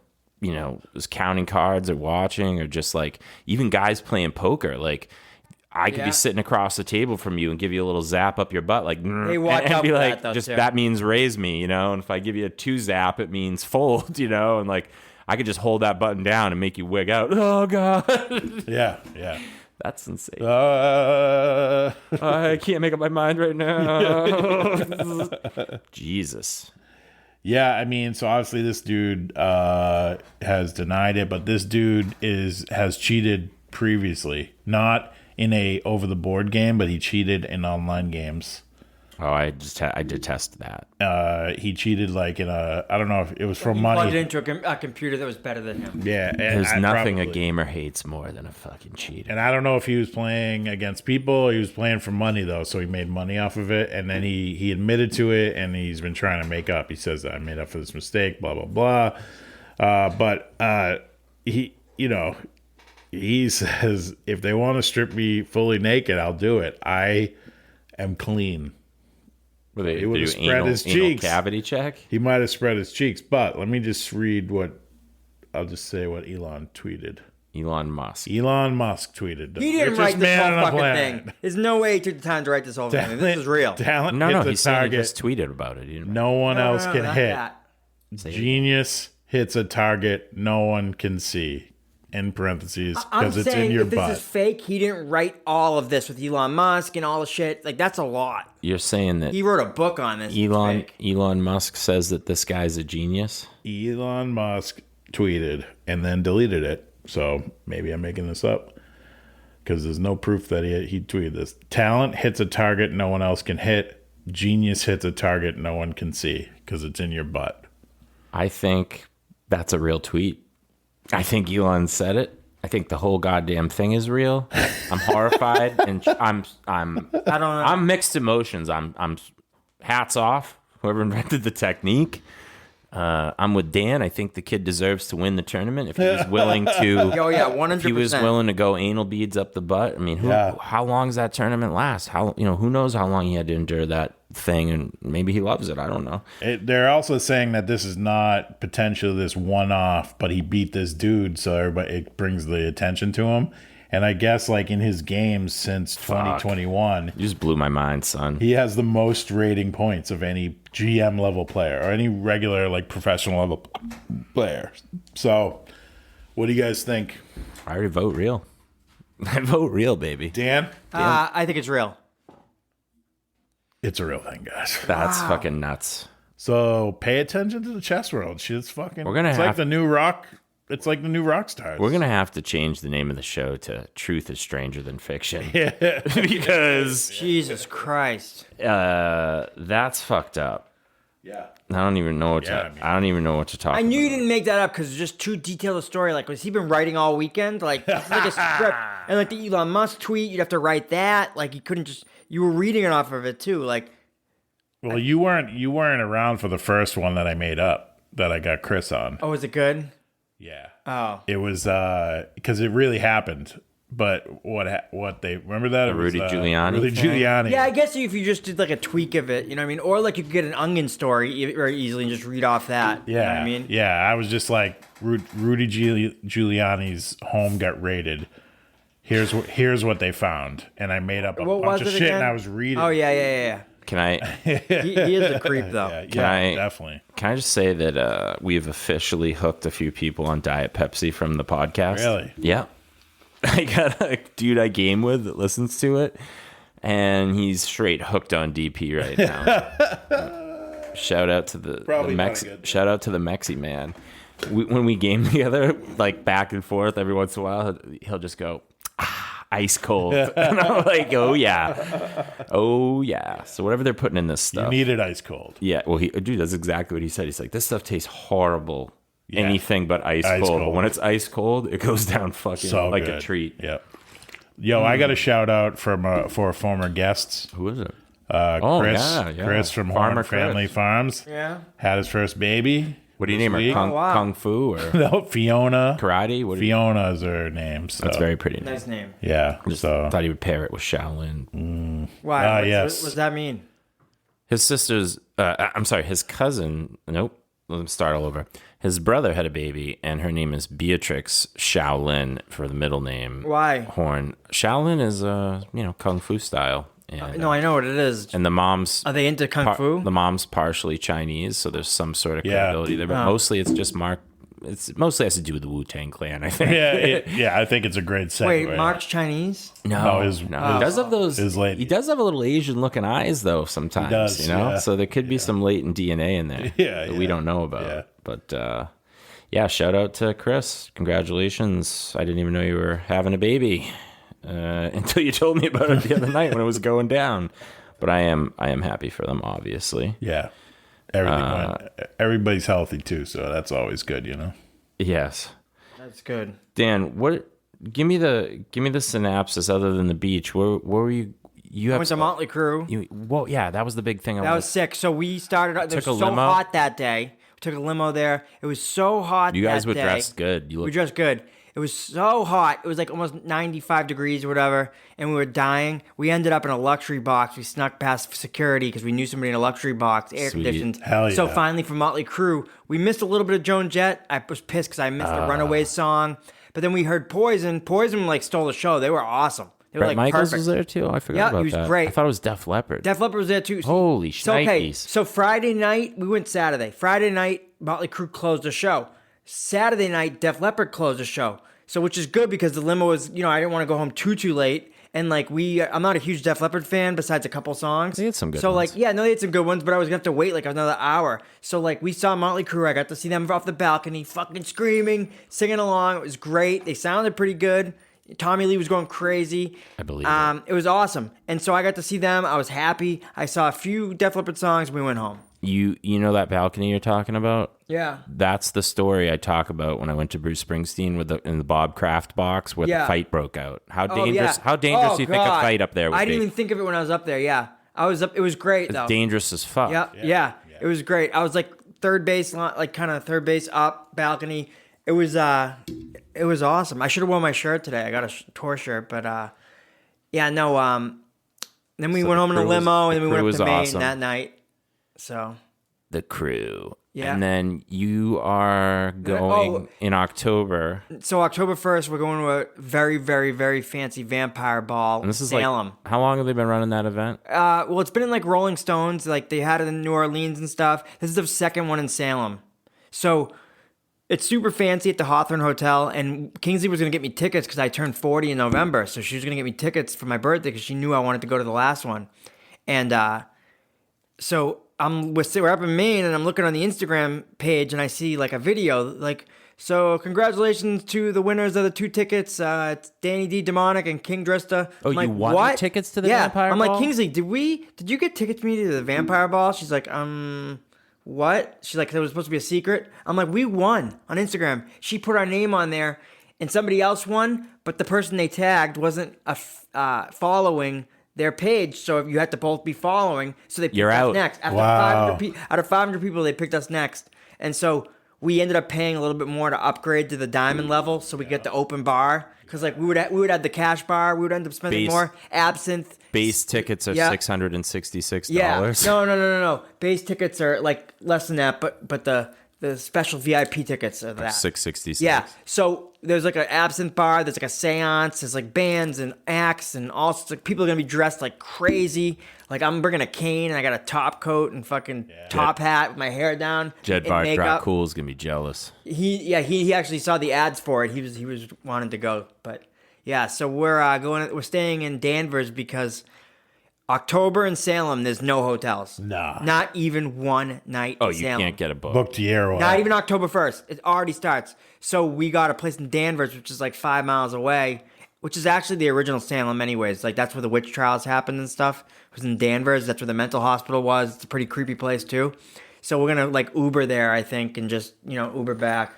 is counting cards or watching, or just like even guys playing poker. Like I could be sitting across the table from you and give you a little zap up your butt, like, hey, watch and out be for like, that, though, that means raise me, And if I give you a 2 zap, it means fold, and like. I could just hold that button down and make you wig out. Oh, God. Yeah. That's insane. I can't make up my mind right now. Jesus. Yeah, I mean, so obviously this dude has denied it, but this dude has cheated previously. Not in a over-the-board game, but he cheated in online games. Oh, I detest that. He cheated like in I don't know if it was for money. Plugged it into a computer that was better than him. Yeah. There's nothing a gamer hates more than a fucking cheater. And I don't know if he was playing against people. He was playing for money, though, so he made money off of it. And then he admitted to it, and he's been trying to make up. He says, I made up for this mistake, blah, blah, blah. But he says, if they want to strip me fully naked, I'll do it. I am clean. He would have spread his cheeks. Cavity check? He might have spread his cheeks, but let me just read I'll just say what Elon tweeted. Elon Musk. Elon Musk tweeted. He didn't write this whole fucking thing. There's no way he took the time to write this whole thing. This is real. Talent No, hits he's a saying he target just tweeted about it. no one else can not hit. that. Genius hits a target no one can see. In parentheses, because it's in your if butt. this is fake, he didn't write all of this with Elon Musk and all the shit. Like, that's a lot. You're saying that He wrote a book on this. Elon Musk says that this guy's a genius? Elon Musk tweeted and then deleted it. So maybe I'm making this up because there's no proof that he tweeted this. Talent hits a target no one else can hit. Genius hits a target no one can see because it's in your butt. I think that's a real tweet. I think Elon said it. I think the whole goddamn thing is real. I'm horrified, and I don't know. I'm mixed emotions. I'm hats off whoever invented the technique. I'm with Dan. I think the kid deserves to win the tournament if he was willing to. Oh yeah, 100%. If he was willing to go anal beads up the butt. I mean, how long does that tournament last? Who knows how long he had to endure that thing, and maybe he loves it. I don't know. They're also saying that this is not potentially this one-off, but he beat this dude, so it brings the attention to him. And I guess like in his games since 2021, you just blew my mind, son. He has the most rating points of any GM level player or any regular like professional level player. So, what do you guys think? I already vote real. I vote real, baby. Dan? I think it's real. It's a real thing, guys. That's fucking nuts. So pay attention to the chess world. Shit's fucking. It's like the new rock. It's like the new rock stars. We're gonna have to change the name of the show to "Truth is Stranger Than Fiction." Yeah, because Jesus Christ, that's fucked up. Yeah, I don't even know what I don't even know what to talk about. I knew you didn't make that up because it's just too detailed a story. Like, was he been writing all weekend? Like, it's like a script. And like the Elon Musk tweet, you'd have to write that. Like, you couldn't just. You were reading it off of it too. Like, well, you weren't around for the first one that I made up that I got Chris on. oh, is it good? Yeah. Oh, It was because it really happened. But what they remember that? The Rudy Giuliani Rudy thing? Giuliani. yeah. I guess if you just did like a tweak of it, you know what I mean? Or like you could get an Onion story very easily and just read off that. Yeah. You know what I mean? Yeah. I was just like Rudy Giuliani's home got raided. Here's what they found, and I made up a bunch of shit, again? and I was reading. Oh yeah. Can I? He is a creep though. Yeah, definitely. Can I just say that we've officially hooked a few people on Diet Pepsi from the podcast? Really? Yeah. I got a dude I game with that listens to it, and he's straight hooked on DP right now. Shout out to the shout out to the Mexi man. When we game together, like back and forth every once in a while, he'll just go, ice cold. And I'm like, oh yeah. So whatever they're putting in this stuff, You need it ice cold. yeah. Well, dude, that's exactly what he said. He's like, this stuff tastes horrible. Yeah. Anything but ice cold. But when it's ice cold, it goes down fucking So like good. a treat. Yep. Yo, I got a shout out for former guests. Who is it? Chris. Chris from Farmer Horn Family Chris. Farms. Yeah. Had his first baby. What do you name her? week. Kung Fu or No, Fiona. karate? What do you, Fiona's her name. So. that's very pretty. Nice name. Yeah. So Thought he would pair it with Shaolin. Why? yes. What does that mean? His sister's, his cousin, nope, let me start all over. His brother had a baby, and her name is Beatrix Shaolin for the middle name. Why? Horn. Shaolin is, Kung Fu style. And, No, I know what it is. and the mom's... Are they into kung fu? The mom's partially Chinese, so there's some sort of credibility there. But mostly it's just It mostly has to do with the Wu-Tang Clan, I think. Yeah, I think it's a great segue. Wait, Mark's Chinese? No. He does have those. His lady. He does have a little Asian-looking eyes, though. Sometimes, He does, yeah. So there could be some latent DNA in there that we don't know about. Yeah. But shout out to Chris. Congratulations! I didn't even know you were having a baby until you told me about it the other night when it was going down. But I am happy for them, obviously. Yeah. Everybody's healthy too, so that's always good, you know. Yes. That's good. Dan, give me the synopsis other than the beach. Where were you? I went to Motley Crue. That was the big thing. That was sick. So we started. It was so hot that day. We took a limo there. It was so hot. You guys were dressed good. We were dressed good. It was so hot. It was like almost 95 degrees or whatever, and we were dying. We ended up in a luxury box. We snuck past security because we knew somebody in a luxury box, air conditioned. Hell yeah. So finally, for Motley Crue, we missed a little bit of Joan Jett. I was pissed because I missed the Runaways song. But then we heard Poison. Poison like stole the show. They were awesome. They were Bret like Michaels perfect. was there too. I forgot about he was that. great. I thought it was Def Leppard. Def Leppard was there too. Holy shnikes. So Friday night, we went Saturday. Friday night, Motley Crue closed the show. Saturday night, Def Leppard closed the show. So which is good because the limo was, I didn't want to go home too late. And like I'm not a huge Def Leppard fan besides a couple songs. They had some good ones. ones. So like, they had some good ones, but I was gonna have to wait like another hour. So like we saw Motley Crue. I got to see them off the balcony, fucking screaming, singing along. It was great. They sounded pretty good. Tommy Lee was going crazy. I believe it was awesome. And so I got to see them. I was happy. I saw a few Def Leppard songs. We went home. You know that balcony you're talking about? Yeah. That's the story I talk about when I went to Bruce Springsteen in the Bob Kraft box where the fight broke out. How dangerous do you think a fight up there would be? I didn't even think of it when I was up there. Yeah. I was up. It was great though. It's dangerous as fuck. Yeah. It was great. I was like third base up balcony. It was awesome. I should have worn my shirt today. I got a tour shirt, but then we went home in a limo and then we went up to Maine that night. So the Crew. Yeah. And then you are going in October. So October 1st, we're going to a very, very, very fancy vampire ball in Salem. Like, how long have they been running that event? Well, it's been in like Rolling Stones. Like they had it in New Orleans and stuff. This is the second one in Salem. So it's super fancy at the Hawthorne Hotel. And Kingsley was going to get me tickets because I turned 40 in November. So she was going to get me tickets for my birthday because she knew I wanted to go to the last one. And so we're up in Maine and I'm looking on the Instagram page and I see like a video like, so congratulations to the winners of the 2 tickets. It's Danny D. Demonic and King Drista. Oh, I'm you like, won what? Tickets to the Vampire I'm Ball? like, Kingsley, did you get tickets for me to the Vampire Ball? She's like, what? She's like, it was supposed to be a secret. I'm like, we won on Instagram. She put our name on there and somebody else won, but the person they tagged wasn't following their page, so you had to both be following. So they picked us next. After 500 out of 500 people, they picked us next, and so we ended up paying a little bit more to upgrade to the diamond level, so we get the open bar. Because like we would have the cash bar, we would end up spending more. Absinthe. Base tickets are $666. Yeah. No. Base tickets are like less than that, but the special VIP tickets are that. $666. Yeah. So there's like an absinthe bar, there's like a seance, there's like bands and acts and all sorts of people are gonna be dressed like crazy. Like I'm bringing a cane and I got a top coat and fucking top hat with my hair down. Jedvar Dracul is gonna be jealous. He actually saw the ads for it. He was wanting to go, but yeah. So we're staying in Danvers because October in Salem, there's no hotels. Nah. Not even one night in Salem. You can't get a book. Booked year away. Not even October 1st. It already starts. So we got a place in Danvers, which is like 5 miles away, which is actually the original Salem anyways. Like that's where the witch trials happened and stuff. It was in Danvers. That's where the mental hospital was. It's a pretty creepy place too. So we're going to like Uber there, I think, and just, Uber back.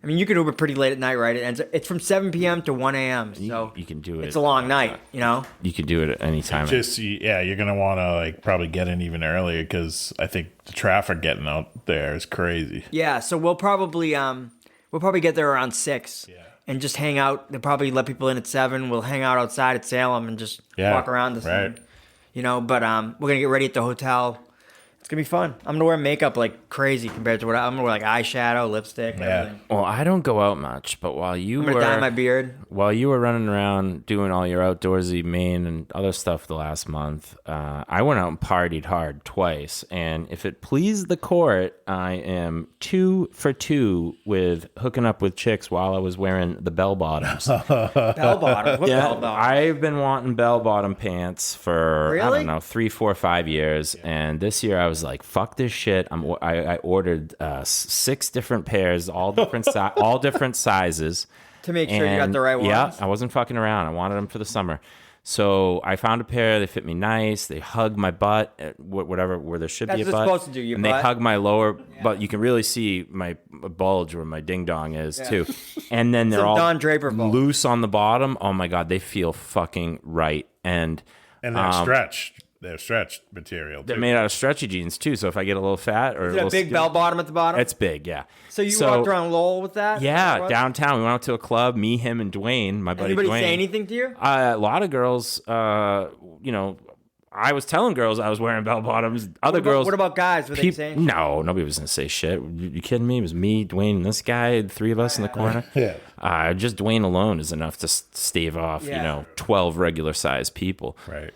I mean, you can Uber pretty late at night, right? It's from 7 p.m. to 1 a.m. So you can do it. It's a long night, You can do it at any time. You're gonna want to like probably get in even earlier because I think the traffic getting out there is crazy. Yeah, so we'll probably get there around 6. Yeah. And just hang out. They'll probably let people in at 7. We'll hang out outside at Salem and just walk around the right. But we're gonna get ready at the hotel. It's gonna be fun. I'm gonna wear makeup like crazy compared to what I'm gonna wear, like eyeshadow, lipstick, everything. Well, I don't go out much, but while you I'm gonna dye my beard. While you were running around doing all your outdoorsy Maine and other stuff the last month, I went out and partied hard twice. And if it pleased the court, I am 2 for 2 with hooking up with chicks while I was wearing the bell bottoms. Bell bottoms? What bell bottoms? I've been wanting bell bottom pants for I don't know 3, 4, 5 years, and this year I was like, "Fuck this shit!" I ordered 6 different pairs, all different all different sizes, to make sure you got the right ones. Yeah, I wasn't fucking around. I wanted them for the summer, so I found a pair. They fit me nice. They hug my butt, whatever where there should be a butt. That's what it's supposed to do. Your and butt. They hug my lower butt. You can really see my bulge where my ding dong is too. And then they're all Don Draper bulge. Loose on the bottom. Oh my god, they feel fucking right. And they're stretched. They're stretched material. They're made out of stretchy jeans too. So if I get a little fat or is it a big bell bottom at the bottom? It's big, yeah. So you walked around Lowell with that? Yeah, downtown. We went out to a club. Me, him, and Dwayne, my buddy. Anybody Dwayne. say anything to you? A lot of girls. I I was telling girls I was wearing bell bottoms. Other girls. What about guys? Were they saying? No, nobody was gonna say shit. You kidding me? It was me, Dwayne, and this guy. 3 of us in the corner. Yeah. Just Dwayne alone is enough to stave off, 12 regular sized people. Right.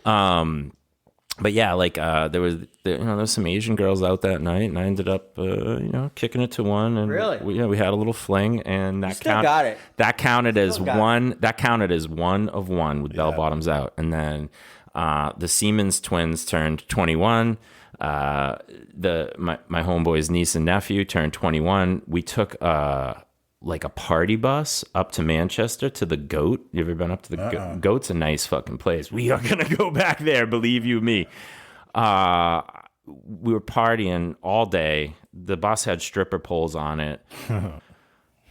But yeah, like there was some Asian girls out that night, and I ended up kicking it to one, and really, we had a little fling, and that got it. That counted as one. That counted as one of one with bell bottoms out, and then the Siemens twins turned 21. My homeboy's niece and nephew turned 21. We took like a party bus up to Manchester to the Goat. You ever been up to the Goat? Goat's a nice fucking place. We are going to go back there, believe you me. We were partying all day. The bus had stripper poles on it. I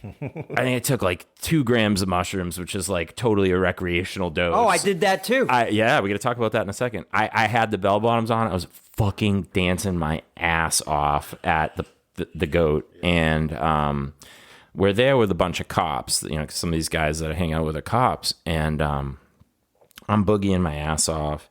think I took like 2 grams of mushrooms, which is like totally a recreational dose. Oh, I did that too. We got to talk about that in a second. I had the bell bottoms on. I was fucking dancing my ass off at the Goat. And, we're there with a bunch of cops, some of these guys that are hanging out with are cops, and I'm boogieing my ass off.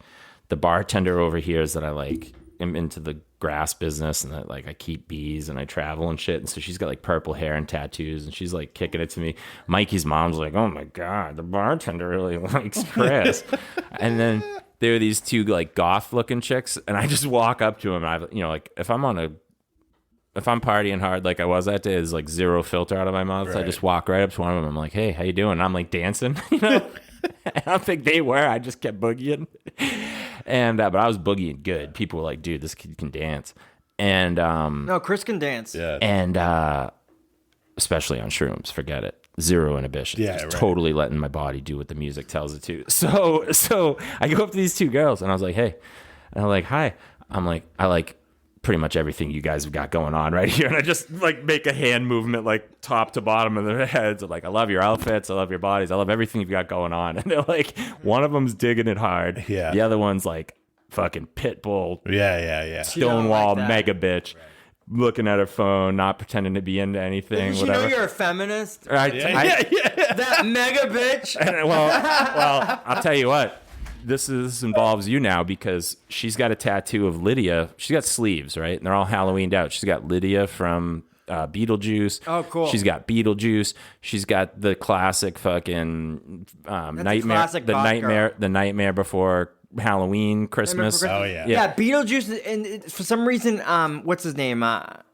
The bartender overhears that I like am into the grass business and that like I keep bees and I travel and shit. And so she's got like purple hair and tattoos and she's like kicking it to me. Mikey's mom's like, "Oh my God, the bartender really likes Chris." And then there are these 2 like goth looking chicks, and I just walk up to them. And if I'm partying hard like I was that day, there's like zero filter out of my mouth. Right. So I just walk right up to one of them. I'm like, "Hey, how you doing?" And I'm like dancing, I don't think they were. I just kept boogieing. And but I was boogieing good. People were like, "Dude, this kid can dance." And no, Chris can dance. Yeah. And especially on shrooms, forget it. Zero inhibition. Yeah, just totally letting my body do what the music tells it to. So I go up to these 2 girls and I was like, "Hey," and I'm like, "Hi." I'm like, "I like pretty much everything you guys have got going on right here." And I just like make a hand movement like top to bottom of their heads. I'm like, "I love your outfits. I love your bodies. I love everything you've got going on." And they're like, one of them's digging it hard. Yeah. The other one's like fucking Pitbull. Yeah. Stonewall mega bitch. Right. Looking at her phone, not pretending to be into anything. Did whatever. You know you're a feminist? Right. Yeah. That mega bitch. well, I'll tell you what. This involves you now because she's got a tattoo of Lydia. She's got sleeves, right? And they're all Halloweened out. She's got Lydia from Beetlejuice. Oh, cool. She's got Beetlejuice. She's got the classic fucking nightmare. The nightmare before Halloween, Christmas. Oh yeah. Yeah, Beetlejuice. And for some reason, what's his name?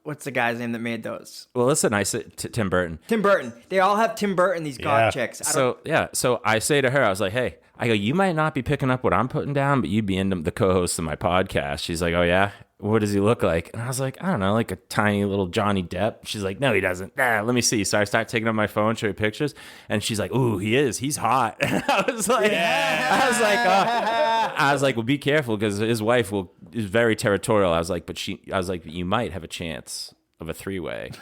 What's the guy's name that made those? Well, listen, I said Tim Burton. Tim Burton. They all have Tim Burton. These goth chicks. So I say to her, I was like, "Hey." I go, "You might not be picking up what I'm putting down, but you'd be into the co-host of my podcast." She's like, "Oh, yeah? What does he look like?" And I was like, "I don't know, like a tiny little Johnny Depp." She's like, "No, he doesn't." Let me see. So I start taking up my phone, show you pictures. And she's like, "Ooh, he is. He's hot." And I was like, "Well, be careful because his wife is very territorial." I was like, "But you might have a chance of a 3-way."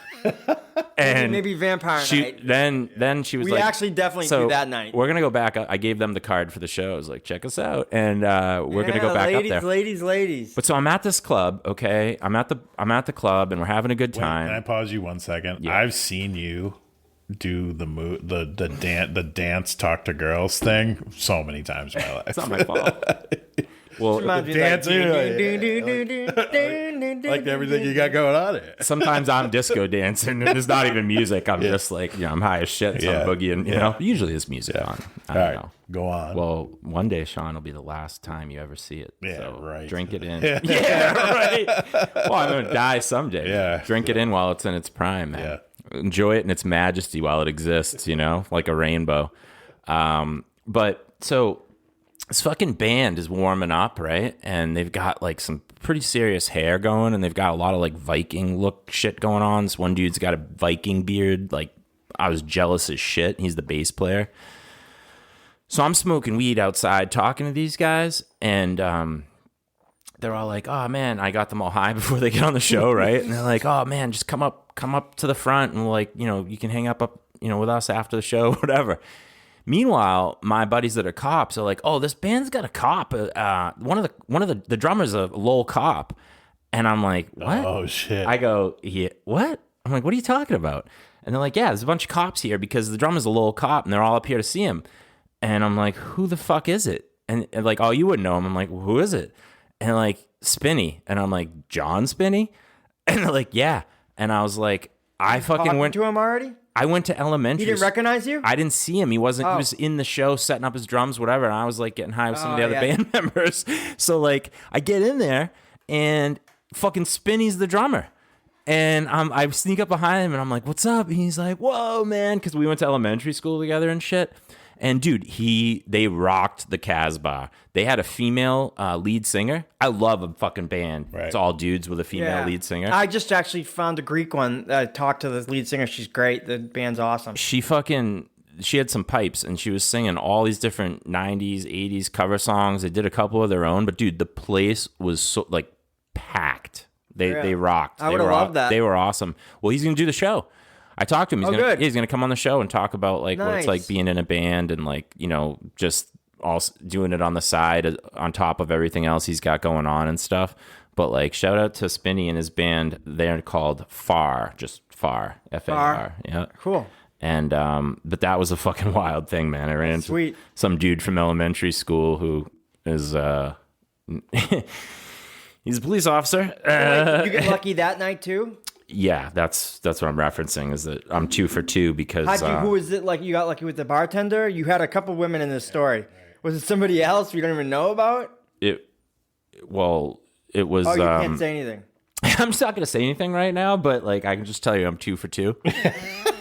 And maybe vampire night. Then she was we like, actually definitely do that night. We're gonna go back. I gave them the card for the show. I was like, "Check us out," and we're gonna go back up there. Ladies. But so I'm at this club. Okay, I'm at the club, and we're having a good time. Wait, can I pause you 1 second? Yeah. I've seen you do the dance talk to girls thing so many times in my life. It's not my fault. Well, dancing like everything you got going on here. Sometimes I'm disco dancing and it's not even music. I'm just like, I'm high as shit. So I'm boogieing, you know. Usually there's music on. I don't know. Go on. Well, one day, Sean, will be the last time you ever see it. Yeah, so right. Drink it in. Yeah, right. Well, I'm going to die someday. Yeah. Drink it in while it's in its prime, man. Yeah. Enjoy it in its majesty while it exists, like a rainbow. But so this fucking band is warming up, right? And they've got like some pretty serious hair going, and they've got a lot of like Viking look shit going on. This one dude's got a Viking beard. Like, I was jealous as shit. He's the bass player. So I'm smoking weed outside talking to these guys, and they're all like, "Oh man," I got them all high before they get on the show, right? And they're like, "Oh man, just come up to the front, and like, you can hang up, with us after the show, whatever." Meanwhile, my buddies that are cops are like, "Oh, this band's got a cop. One of the drummers a lol cop," and I'm like, "What?" Oh shit! I go, "Yeah, what?" I'm like, "What are you talking about?" And they're like, "Yeah, there's a bunch of cops here because the drummer's a lol cop, and they're all up here to see him." And I'm like, "Who the fuck is it?" And like, "Oh, you wouldn't know him." I'm like, well, "Who is it?" And like, Spinney. And I'm like, John Spinney? And they're like, yeah. And I was like, I fucking went to him already. I went to elementary. He didn't recognize you? I didn't see him. He wasn't. He was in the show setting up his drums, whatever. And I was like getting high with some of the other band members. So like, I get in there and fucking Spinney's the drummer. And I sneak up behind him and I'm like, what's up? And he's like, whoa, man. Because we went to elementary school together and shit. And dude, they rocked the Casbah. They had a female lead singer. I love a fucking band. Right. It's all dudes with a female lead singer. I just actually found a Greek one. I talked to the lead singer. She's great. The band's awesome. She had some pipes and she was singing all these different 90s, 80s cover songs. They did a couple of their own. But dude, the place was so like packed. They rocked. I would have loved that. They were awesome. Well, he's going to do the show. I talked to him. He's going to come on the show and talk about like what it's like being in a band and like, you know, just also doing it on the side on top of everything else he's got going on and stuff. But like, shout out to Spinney and his band. They're called FAR, just FAR, F-A-R. Yeah. Cool. And but that was a fucking wild thing, man. I ran into some dude from elementary school who is he's a police officer. You get lucky that night too? Yeah, that's what I'm referencing, is that I'm 2 for 2 because... who is it, like, you got lucky with the bartender? You had a couple women in this story. Was it somebody else we don't even know about? It was... Oh, you can't say anything. I'm just not going to say anything right now, but, like, I can just tell you I'm 2 for 2.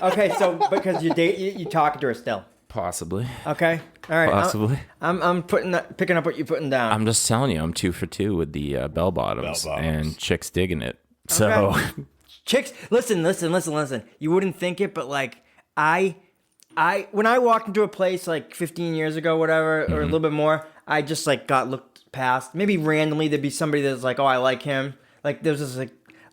Okay, so because you talking to her still? Possibly. Okay, all right. Possibly. I'm picking up what you're putting down. I'm just telling you, I'm 2 for 2 with the bell bottoms, and chicks digging it. So... Okay. Chicks, listen. You wouldn't think it, but like when I walked into a place like 15 years ago, whatever, or a little bit more, I just like got looked past. Maybe randomly there'd be somebody that's like, oh, I like him. Like there's this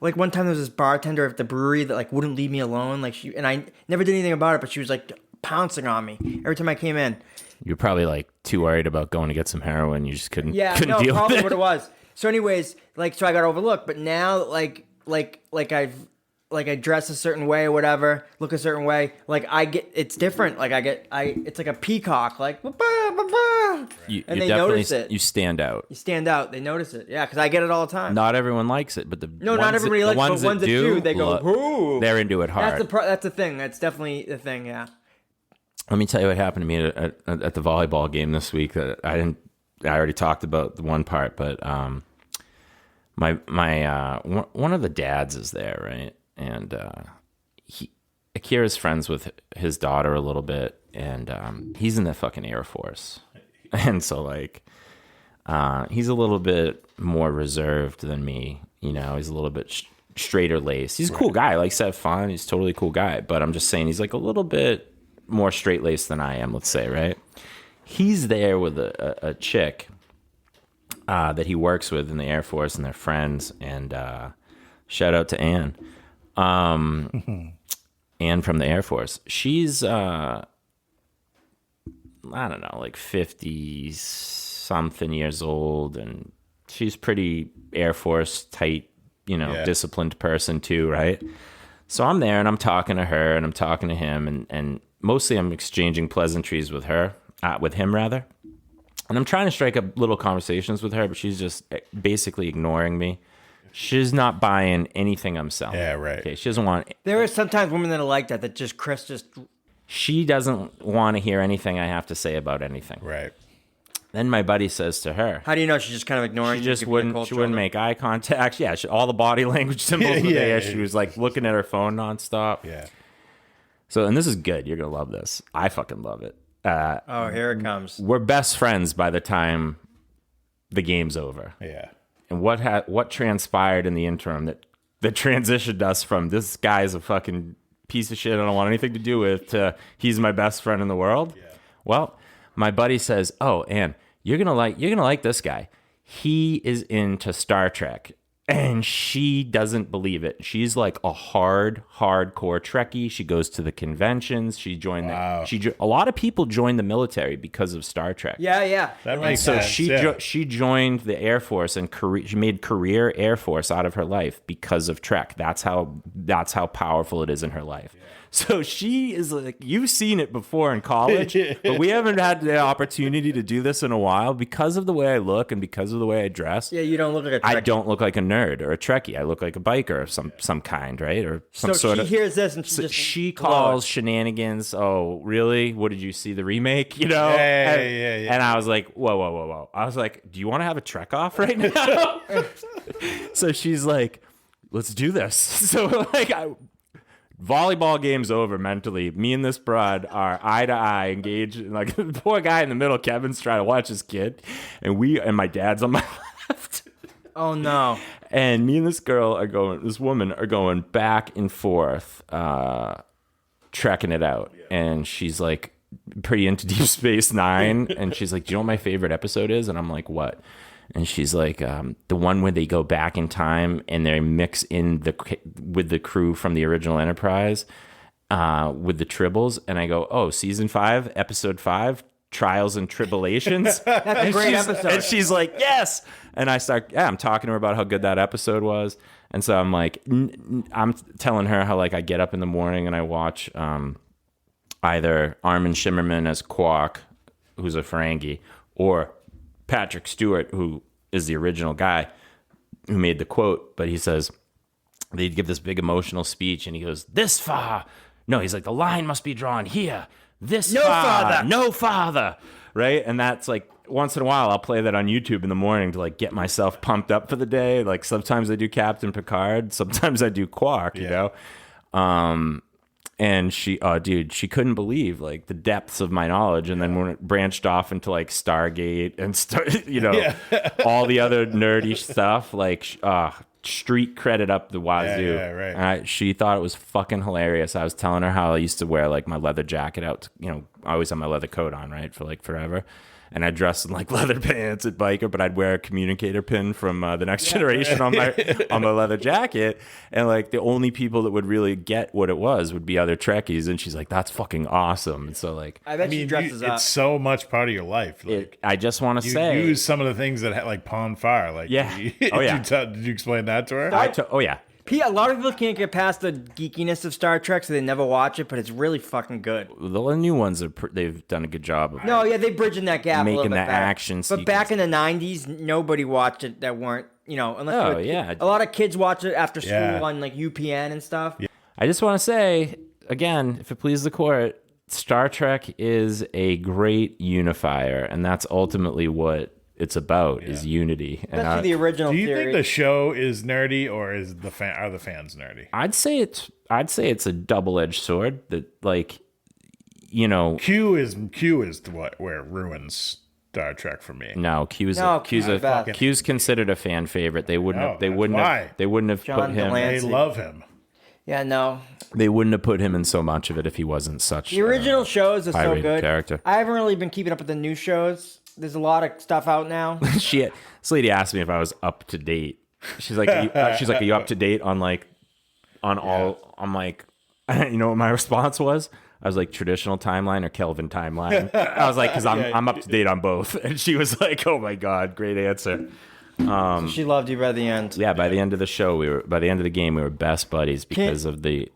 like one time there was this bartender at the brewery that like wouldn't leave me alone. Like and I never did anything about it, but she was like pouncing on me every time I came in. You're probably like too worried about going to get some heroin. You just couldn't deal with it. Yeah, probably what it was. So anyways, like so I got overlooked, but now like I dress a certain way or whatever, look a certain way. Like it's different. Like it's like a peacock. Like and they notice it. You stand out. They notice it. Yeah, because I get it all the time. Not everyone likes it, but not everybody likes it. But ones that do, they go, ooh. They're into it hard. That's the thing. That's definitely the thing. Yeah. Let me tell you what happened to me at the volleyball game this week. I already talked about the one part, but my one of the dads is there, right? And Akira's friends with his daughter a little bit, and he's in the fucking Air Force, and so like he's a little bit more reserved than me. You know, he's a little bit straighter laced. He's a cool guy, likes to have fun. He's a totally cool guy, but I'm just saying he's like a little bit more straight laced than I am. Let's say, right? He's there with a chick that he works with in the Air Force, and they're friends. And shout out to Anne. Anne from the Air Force. She's I don't know, like 50 something years old, and she's pretty Air Force tight, disciplined person too, right? So I'm there and I'm talking to her and I'm talking to him, and mostly I'm exchanging pleasantries with him rather. And I'm trying to strike up little conversations with her, but she's just basically ignoring me. She's not buying anything I'm selling. Yeah, right. Okay, she doesn't want... There are sometimes women that are like that Chris just... She doesn't want to hear anything I have to say about anything. Right. Then my buddy says to her... How do you know she's just kind of ignoring you? She wouldn't make eye contact. Yeah, all the body language symbols were there. She was like looking at her phone nonstop. Yeah. So, and this is good. You're going to love this. I fucking love it. Here it comes. We're best friends by the time the game's over. Yeah. And what transpired in the interim that transitioned us from this guy's a fucking piece of shit I don't want anything to do with to he's my best friend in the world? Yeah. Well, my buddy says, "Oh, Ann, you're gonna like this guy. He is into Star Trek." And she doesn't believe it. She's like a hardcore Trekkie. She goes to the conventions. She joined a lot of people joined the military because of Star Trek. Yeah. That makes sense. So she joined the Air Force and she made career Air Force out of her life because of Trek. That's how powerful it is in her life. Yeah. So she is like, you've seen it before in college, but we haven't had the opportunity to do this in a while because of the way I look and because of the way I dress. Yeah, you don't look like a Trekkie. I don't look like a nerd or a Trekkie. I look like a biker of some kind, right? Or some sort of. So she hears this and she calls shenanigans. Oh, really? What did you see the remake? You know? Yeah. And I was like, whoa. I was like, do you want to have a trek off right now? So she's like, let's do this. So like volleyball game's over mentally. Me and this broad are eye to eye engaged. Like the poor guy in the middle, Kevin's trying to watch his kid, and my dad's on my left. Oh no. And me and this woman are going back and forth, trekking it out. And she's like pretty into Deep Space Nine. And she's like, do you know what my favorite episode is? And I'm like, what? And she's like, the one where they go back in time and they mix in with the crew from the original Enterprise with the Tribbles. And I go, oh, season 5, episode 5, Trials and Tribulations. That's a great episode. And she's like, yes. And I'm talking to her about how good that episode was. And so I'm like, I'm telling her how like I get up in the morning and I watch either Armin Shimmerman as Quark, who's a Ferengi, or Patrick Stewart, who is the original guy who made the quote, but he says they'd give this big emotional speech and he goes, this far. No, he's like, the line must be drawn here. This far. No father. Right? And that's like, once in a while, I'll play that on YouTube in the morning to like get myself pumped up for the day. Like sometimes I do Captain Picard. Sometimes I do Quark, you know? And she couldn't believe like the depths of my knowledge. And then when it branched off into like Stargate and all the other nerdy stuff, like street credit up the wazoo. Yeah, right. She thought it was fucking hilarious. I was telling her how I used to wear like my leather jacket out, I always had my leather coat on, right, for like forever. And I'd dress in like leather pants at biker, but I'd wear a communicator pin from the Next Generation on my leather jacket. And like the only people that would really get what it was would be other Trekkies. And she's like, "That's fucking awesome." And so like, I bet she dresses up. It's so much part of your life. Like, I just want to you say, use some of the things that like pawn fire. Like, yeah. Did you explain that to her? Oh yeah. A lot of people can't get past the geekiness of Star Trek, so they never watch it, but it's really fucking good. The new ones they've done a good job of. No, yeah, they're bridging that gap making a little bit that better. action. But back in the 90s, nobody watched it that weren't, unless a lot of kids watch it after school on like UPN and stuff. Yeah. I just want to say, again, if it pleases the court, Star Trek is a great unifier, and that's ultimately what it's about is unity. That's the original Do you theory. think the show is nerdy or are the fans nerdy? I'd say it's a double-edged sword that like Q is where it ruins Star Trek for me. No, Q's considered a fan favorite. They wouldn't have John put him. Delancey. They love him. Yeah, no. They wouldn't have put him in so much of it if he wasn't such The original shows are so high-rated good. character. I haven't really been keeping up with the new shows. There's a lot of stuff out now. This lady asked me if I was up to date. She's like, are you up to date on all? I'm like, you know what my response was? I was like, traditional timeline or Kelvin timeline? I was like, because I'm up to date on both. And she was like, oh my God, great answer. So she loved you by the end. Yeah, by the end of the show, by the end of the game, we were best buddies because of the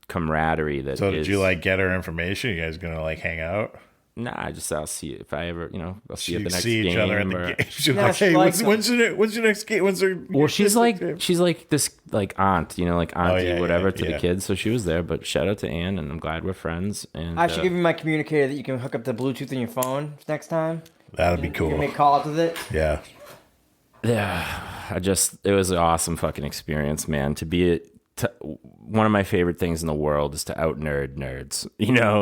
camaraderie that. So did you like get her information? You guys gonna like hang out? Nah, I'll see you if I ever, I'll see you at the next see game. each other in the game. She's No, like, she hey, likes when's your next game? Well, she's like this like aunt, like auntie, whatever to the kids. So she was there. But shout out to Ann, and I'm glad we're friends. And I should give you my communicator that you can hook up the Bluetooth in your phone next time. That'd be cool. You can make calls with it. Yeah. Yeah, it was an awesome fucking experience, man. One of my favorite things in the world is to out nerd nerds,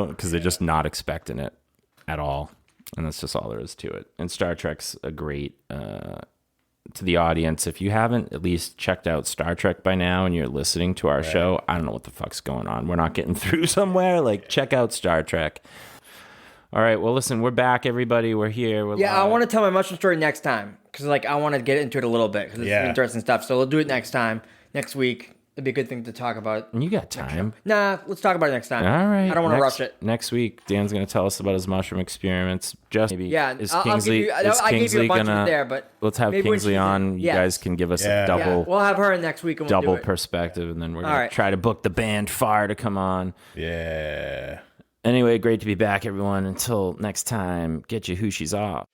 because they're just not expecting it at all. And that's just all there is to it. And Star Trek's a great, to the audience, if you haven't at least checked out Star Trek by now and you're listening to our show, I don't know what the fuck's going on. We're not getting through somewhere. Like, check out Star Trek. All right, well, listen, we're back, everybody. We're here. We're live. I want to tell my mushroom story next time because, I want to get into it a little bit because it's interesting stuff. So we'll do it next time, next week. It'd be a good thing to talk about. You got time. Nah, let's talk about it next time. All right. I don't want to rush it. Next week, Dan's going to tell us about his mushroom experiments. Just maybe. Yeah, is I'll Kingsley, give you, is I gave Kingsley you a bunch gonna, of it there, but let's have Kingsley on. You guys can give us a double. Yeah, we'll have her next week and we'll double do it. perspective, and then we're going to try to book the band Fire to come on. Yeah. Anyway, great to be back, everyone. Until next time, get your hooshies off.